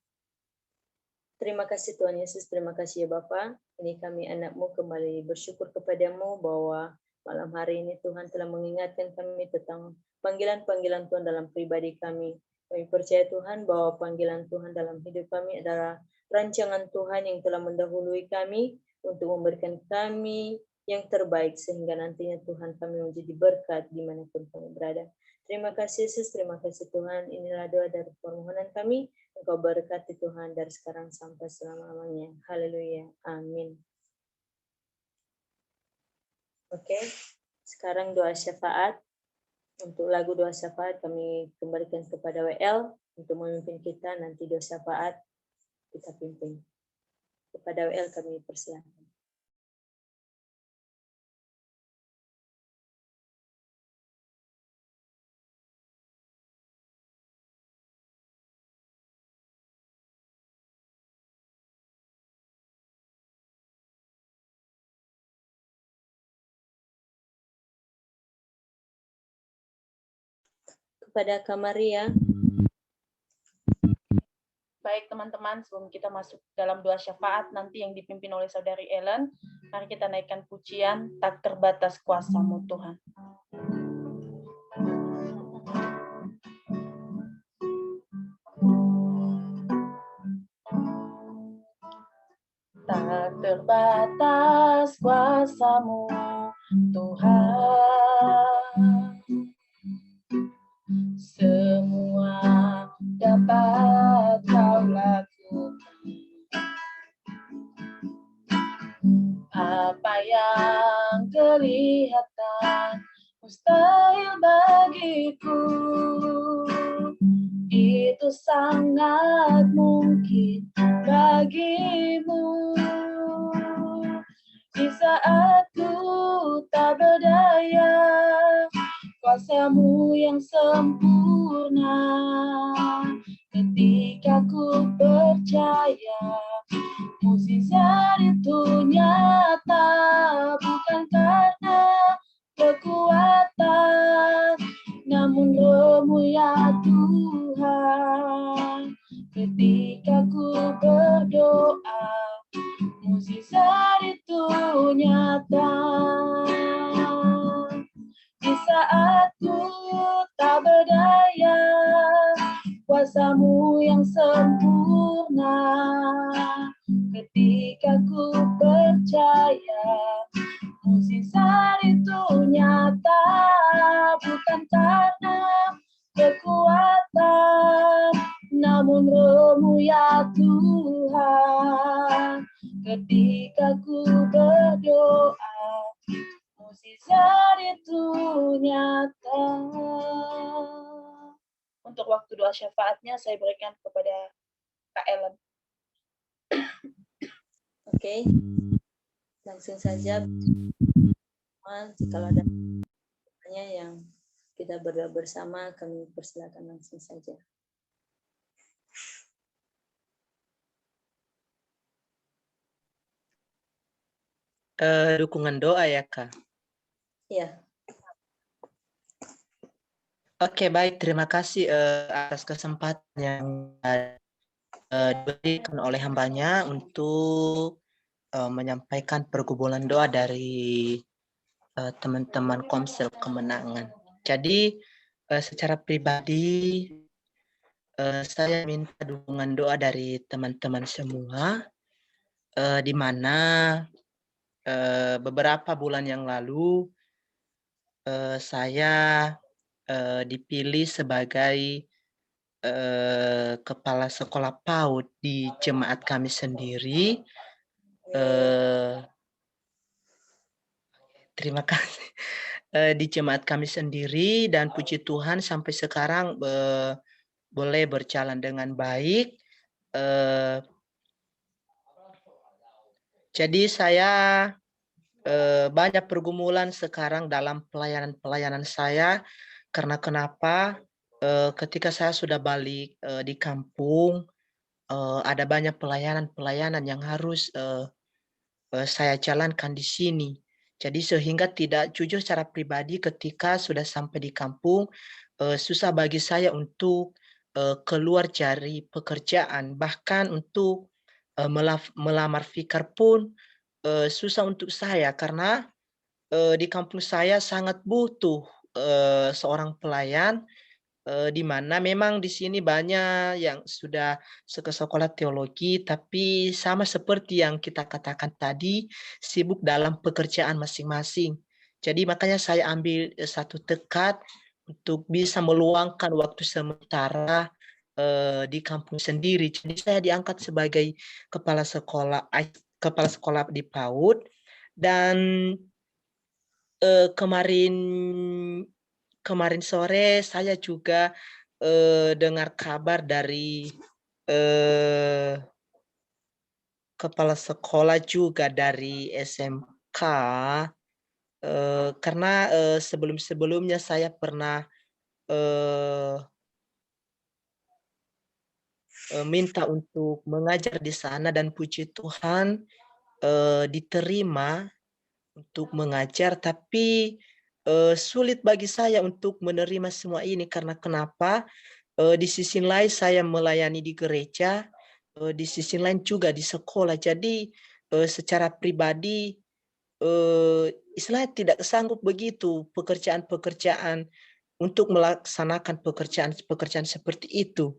Terima kasih Tuhan Yesus, terima kasih ya Bapa. Ini kami anak-Mu kembali bersyukur kepadamu bahwa malam hari ini Tuhan telah mengingatkan kami tentang panggilan-panggilan Tuhan dalam pribadi kami. Kami percaya Tuhan bahwa panggilan Tuhan dalam hidup kami adalah rancangan Tuhan yang telah mendahului kami untuk memberikan kami yang terbaik sehingga nantinya Tuhan kami menjadi berkat dimanapun kami berada. Terima kasih Yesus, terima kasih Tuhan. Inilah doa dari permohonan kami. Engkau berkati Tuhan dari sekarang sampai selama-lamanya. Haleluya. Amin. Oke, sekarang doa syafaat. Untuk lagu doa syafaat kami kembalikan kepada WL untuk memimpin kita. Nanti doa syafaat kita pimpin. Kepada WL kami persilakan. Kepada Kak Maria. Baik teman-teman, sebelum kita masuk dalam doa syafaat nanti yang dipimpin oleh Saudari Ellen, mari kita naikkan pujian tak terbatas kuasa-Mu Tuhan. Tak terbatas kuasa-Mu Tuhan, semua dapat Kau lakukan. Apa yang kelihatan mustahil bagiku, itu sangat mungkin bagimu. Di saat ku tak berdaya, kuasa-Mu yang sempurna. Ketika ku percaya, mukjizat itu nyata, bukan karena kekuatan, namun Roh-Mu ya Tuhan. Ketika ku berdoa, mukjizat itu nyata. Di saat ku tak berdaya, kuasa-Mu yang sempurna. Ketika ku percaya, mukjizat itu nyata, bukan karena kekuatan, namun Roh-Mu ya Tuhan. Ketika ku berdoa, mukjizat itu nyata. Untuk waktu doa syafaatnya saya berikan kepada Kak Ellen. Oke, langsung saja. Jika ada pertanyaan yang kita berdoa bersama, kami persilakan langsung saja. Dukungan doa ya Kak? Iya. Oke, baik. Terima kasih atas kesempatan yang diberikan oleh hambanya untuk menyampaikan pergumulan doa dari teman-teman Komsel Kemenangan. Jadi secara pribadi saya minta dukungan doa dari teman-teman semua, di mana beberapa bulan yang lalu saya dipilih sebagai kepala sekolah PAUD di jemaat kami sendiri. Terima kasih. Di jemaat kami sendiri, dan puji Tuhan sampai sekarang boleh berjalan dengan baik. Jadi saya banyak pergumulan sekarang dalam pelayanan saya, karena kenapa? Ketika saya sudah balik di kampung, ada banyak pelayanan yang harus saya jalankan di sini. Jadi sehingga tidak, jujur secara pribadi ketika sudah sampai di kampung, susah bagi saya untuk keluar cari pekerjaan, bahkan untuk melamar fikar pun susah untuk saya, karena di kampung saya sangat butuh seorang pelayan di mana memang di sini banyak yang sudah ke sekolah teologi, tapi sama seperti yang kita katakan tadi, sibuk dalam pekerjaan masing-masing. Jadi makanya saya ambil satu tekad untuk bisa meluangkan waktu sementara di kampung sendiri. Jadi saya diangkat sebagai kepala sekolah di PAUD, dan kemarin sore saya juga dengar kabar dari kepala sekolah juga dari SMK, karena sebelum-sebelumnya saya pernah minta untuk mengajar di sana, dan puji Tuhan diterima untuk mengajar, tapi sulit bagi saya untuk menerima semua ini. Karena kenapa? Di sisi lain saya melayani di gereja, di sisi lain juga di sekolah. Jadi secara pribadi istilahnya tidak sanggup begitu pekerjaan-pekerjaan untuk melaksanakan pekerjaan seperti itu.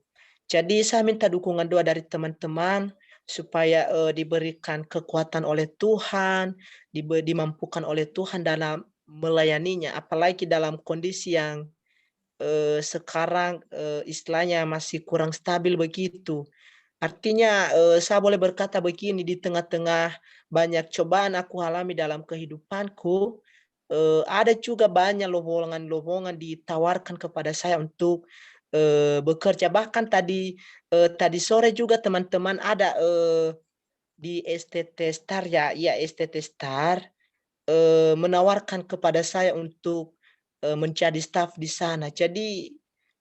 Jadi saya minta dukungan doa dari teman-teman supaya diberikan kekuatan oleh Tuhan, dimampukan oleh Tuhan dalam melayaninya, apalagi dalam kondisi yang sekarang istilahnya masih kurang stabil begitu. Artinya saya boleh berkata begini, di tengah-tengah banyak cobaan aku alami dalam kehidupanku, ada juga banyak lowongan-lowongan ditawarkan kepada saya untuk bekerja. Bahkan tadi sore juga teman-teman ada di STT Star, ya STT Star menawarkan kepada saya untuk menjadi staf di sana. Jadi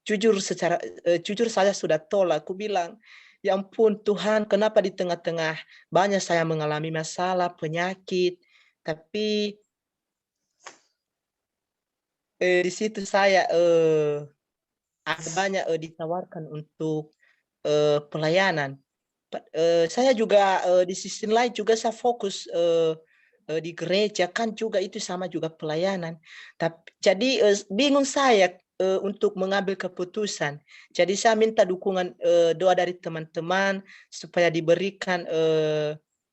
jujur saya sudah tolak. Aku bilang, ya ampun Tuhan, kenapa di tengah-tengah banyak saya mengalami masalah, penyakit, tapi di situ saya ada banyak ditawarkan untuk pelayanan. Saya juga di sisi lain juga saya fokus di gereja, kan juga itu sama juga pelayanan. Jadi bingung saya untuk mengambil keputusan. Jadi saya minta dukungan doa dari teman-teman supaya diberikan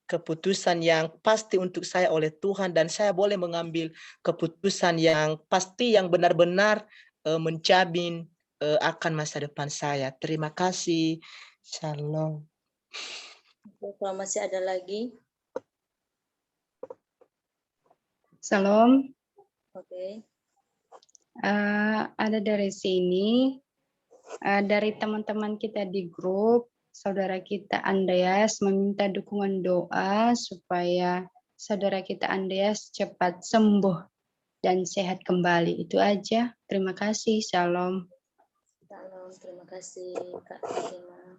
keputusan yang pasti untuk saya oleh Tuhan, dan saya boleh mengambil keputusan yang pasti, yang benar-benar menjamin akan masa depan saya. Terima kasih. Shalom. Kalau masih ada lagi, Salam. oke. Ada dari sini, dari teman-teman kita di grup, saudara kita Andreas meminta dukungan doa supaya saudara kita Andreas cepat sembuh dan sehat kembali. Itu aja. Terima kasih. Shalom. Salam, terima kasih Kak Fatima.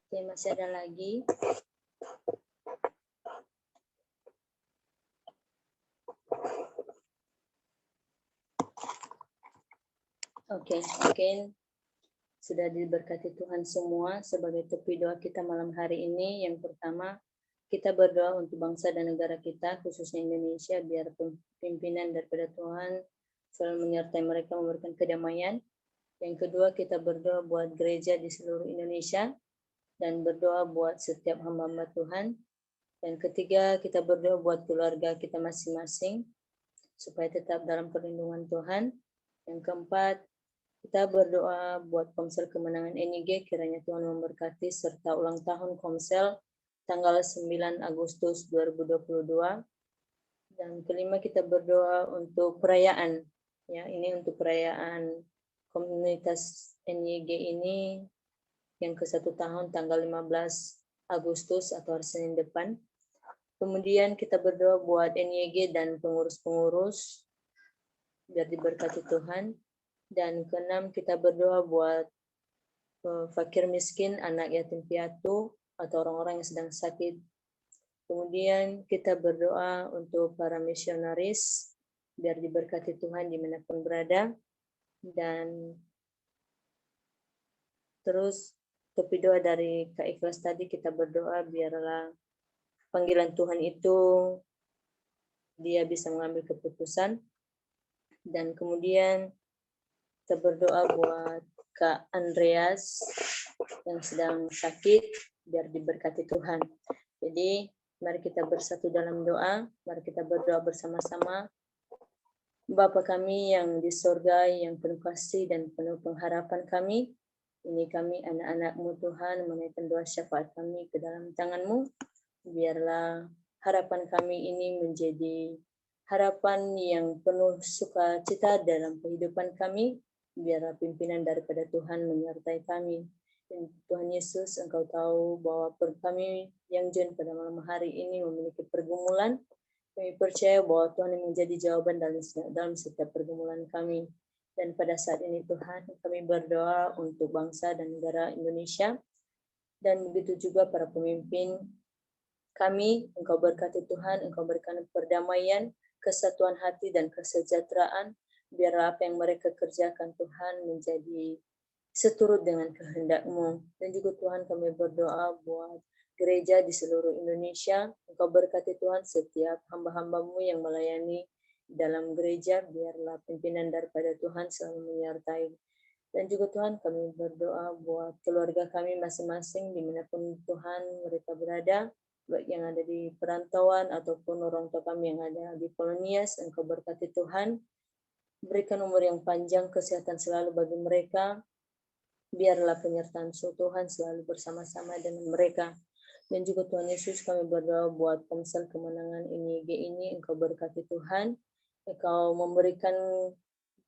Oke, masih ada lagi. Oke, mungkin sudah diberkati Tuhan semua. Sebagai tepi doa kita malam hari ini, yang pertama kita berdoa untuk bangsa dan negara kita, khususnya Indonesia, biar pimpinan daripada Tuhan selalu menyertai mereka, memberikan kedamaian. Yang kedua, kita berdoa buat gereja di seluruh Indonesia dan berdoa buat setiap hamba-hamba Tuhan. Dan ketiga, kita berdoa buat keluarga kita masing-masing supaya tetap dalam perlindungan Tuhan. Yang keempat, kita berdoa buat Komsel Kemenangan NIG, kiranya Tuhan memberkati, serta ulang tahun Komsel tanggal 9 Agustus 2022. Dan kelima, kita berdoa untuk perayaan, ya, ini untuk perayaan komunitas NIG ini yang ke-1 tahun tanggal 15 Agustus atau hari Senin depan. Kemudian kita berdoa buat NIG dan pengurus-pengurus biar diberkati Tuhan. Dan keenam, kita berdoa buat fakir miskin, anak yatim piatu, atau orang-orang yang sedang sakit. Kemudian kita berdoa untuk para misionaris biar diberkati Tuhan dimanapun berada. Dan terus tepi doa dari Kak Ikhlas tadi, kita berdoa biarlah panggilan Tuhan itu dia bisa mengambil keputusan. Dan kemudian kita berdoa buat Kak Andreas yang sedang sakit, biar diberkati Tuhan. Jadi mari kita bersatu dalam doa, mari kita berdoa bersama-sama. Bapa kami yang di sorga, yang penuh kasih dan penuh pengharapan kami, ini kami anak-anak-Mu Tuhan, menaikkan doa syafaat kami ke dalam tangan-Mu. Biarlah harapan kami ini menjadi harapan yang penuh sukacita dalam kehidupan kami. Biarlah pimpinan daripada Tuhan menyertai kami. Dan Tuhan Yesus, Engkau tahu bahwa kami yang Jen pada malam hari ini memiliki pergumulan. Kami percaya bahwa Tuhan yang menjadi jawaban dalam setiap pergumulan kami. Dan pada saat ini Tuhan, kami berdoa untuk bangsa dan negara Indonesia. Dan begitu juga para pemimpin kami, Engkau berkati Tuhan, Engkau berikan perdamaian, kesatuan hati dan kesejahteraan. Biarlah apa yang mereka kerjakan Tuhan menjadi seturut dengan kehendak-Mu. Dan juga Tuhan kami berdoa buat gereja di seluruh Indonesia. Engkau berkati Tuhan setiap hamba-hamba-Mu yang melayani dalam gereja, biarlah pimpinan daripada Tuhan selalu menyertai. Dan juga Tuhan kami berdoa buat keluarga kami masing-masing dimanapun Tuhan mereka berada, baik yang ada di perantauan ataupun orang tua kami yang ada di Polonias. Engkau berkati Tuhan, berikan umur yang panjang, kesehatan selalu bagi mereka, biarlah penyertaan Tuhan selalu bersama-sama dengan mereka. Dan juga Tuhan Yesus kami berdoa buat Komsel Kemenangan NIG ini, Engkau berkati Tuhan, Engkau memberikan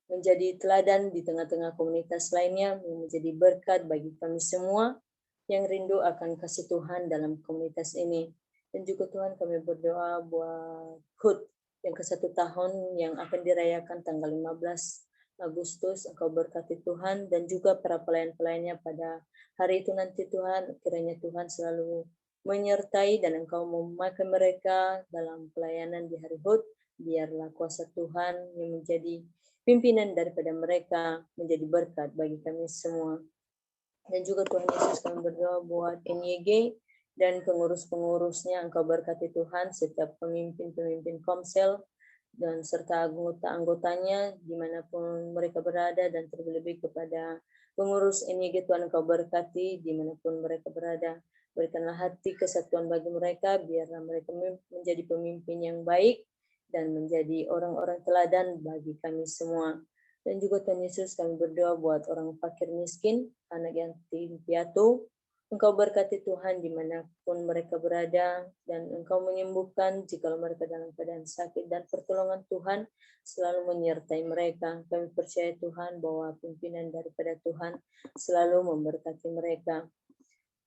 menjadi teladan di tengah-tengah komunitas lainnya, menjadi berkat bagi kami semua yang rindu akan kasih Tuhan dalam komunitas ini. Dan juga Tuhan kami berdoa buat HUT yang ke-1 tahun yang akan dirayakan tanggal 15 Agustus. Engkau berkati Tuhan dan juga para pelayan-pelayannya pada hari itu nanti Tuhan, kiranya Tuhan selalu menyertai dan Engkau memakai mereka dalam pelayanan di hari HUT. Biarlah kuasa Tuhan yang menjadi pimpinan daripada mereka menjadi berkat bagi kami semua. Dan juga Tuhan Yesus kami berdoa buat NYG dan pengurus-pengurusnya. Engkau berkati Tuhan setiap pemimpin-pemimpin Komsel dan serta anggota-anggotanya dimanapun mereka berada, dan terlebih kepada pengurus NYG Tuhan Engkau berkati dimanapun mereka berada. Berikanlah hati kesatuan bagi mereka, biarlah mereka menjadi pemimpin yang baik dan menjadi orang-orang teladan bagi kami semua. Dan juga Tuhan Yesus kami berdoa buat orang fakir miskin, anak yatim piatu. Engkau berkati Tuhan dimanapun mereka berada, dan Engkau menyembuhkan jika mereka dalam keadaan sakit, dan pertolongan Tuhan selalu menyertai mereka. Kami percaya Tuhan bahwa pimpinan daripada Tuhan selalu memberkati mereka.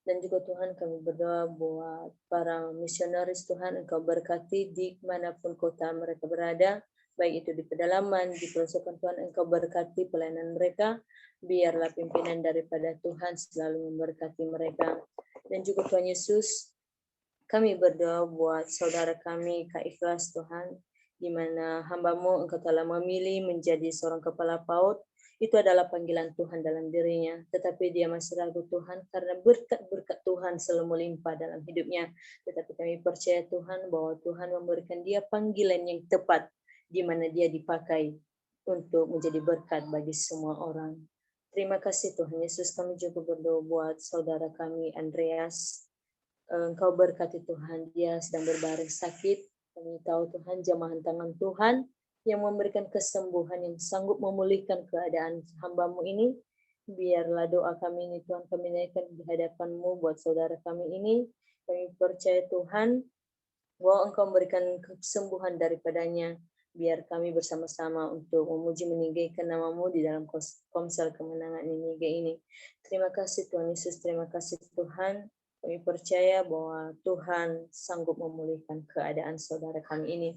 Dan juga Tuhan kami berdoa buat para misionaris Tuhan, Engkau berkati di manapun kota mereka berada, baik itu di pedalaman, di pelosok Tuhan, Engkau berkati pelayanan mereka, biarlah pimpinan daripada Tuhan selalu memberkati mereka. Dan juga Tuhan Yesus, kami berdoa buat saudara kami, Kak Ikhlas Tuhan, di mana hamba-Mu Engkau telah memilih menjadi seorang kepala PAUD. Itu adalah panggilan Tuhan dalam dirinya, tetapi dia masih ragu Tuhan karena berkat-berkat Tuhan selalu melimpah dalam hidupnya. Tetapi kami percaya Tuhan bahwa Tuhan memberikan dia panggilan yang tepat di mana dia dipakai untuk menjadi berkat bagi semua orang. Terima kasih Tuhan Yesus. Kami juga berdoa buat saudara kami Andreas. Engkau berkati Tuhan, dia sedang berbaring sakit. Kami tahu Tuhan jamahan tangan Tuhan yang memberikan kesembuhan, yang sanggup memulihkan keadaan hamba-Mu ini. Biarlah doa kami ini Tuhan kami naikkan di hadapan-Mu buat saudara kami ini. Kami percaya Tuhan bahwa Engkau memberikan kesembuhan daripadanya. Biar kami bersama-sama untuk memuji meninggikan nama-Mu di dalam Komsel Kemenangan ini. Terima kasih Tuhan Yesus, terima kasih Tuhan. Kami percaya bahwa Tuhan sanggup memulihkan keadaan saudara kami ini.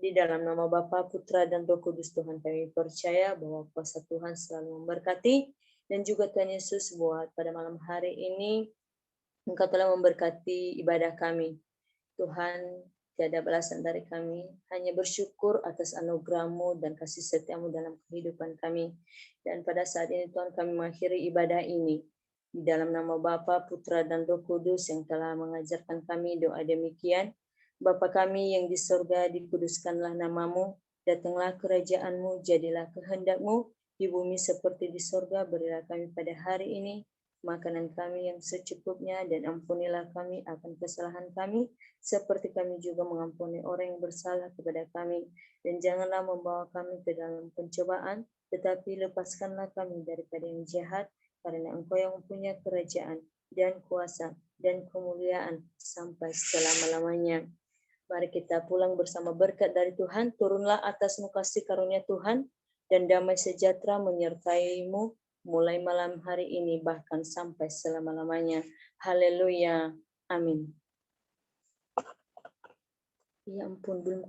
Di dalam nama Bapa, Putra, dan Roh Kudus Tuhan kami percaya bahwa kuasa Tuhan selalu memberkati. Dan juga Tuhan Yesus buat pada malam hari ini, Engkau telah memberkati ibadah kami. Tuhan, tiada balasan dari kami, hanya bersyukur atas anugerah-Mu dan kasih setia-Mu dalam kehidupan kami. Dan pada saat ini Tuhan kami mengakhiri ibadah ini. Di dalam nama Bapa, Putra, dan Roh Kudus yang telah mengajarkan kami doa demikian. Bapa kami yang di surga, dikuduskanlah nama-Mu, datanglah kerajaan-Mu, jadilah kehendak-Mu, di bumi seperti di sorga. Berilah kami pada hari ini makanan kami yang secukupnya, dan ampunilah kami akan kesalahan kami, seperti kami juga mengampuni orang yang bersalah kepada kami. Dan janganlah membawa kami ke dalam pencobaan, tetapi lepaskanlah kami daripada yang jahat, karena Engkau yang mempunyai kerajaan dan kuasa dan kemuliaan sampai selama-lamanya. Mari kita pulang bersama berkat dari Tuhan. Turunlah atasmu kasih karunia Tuhan, dan damai sejahtera menyertaimu mulai malam hari ini bahkan sampai selama-lamanya. Haleluya. Amin. Ya ampun, belum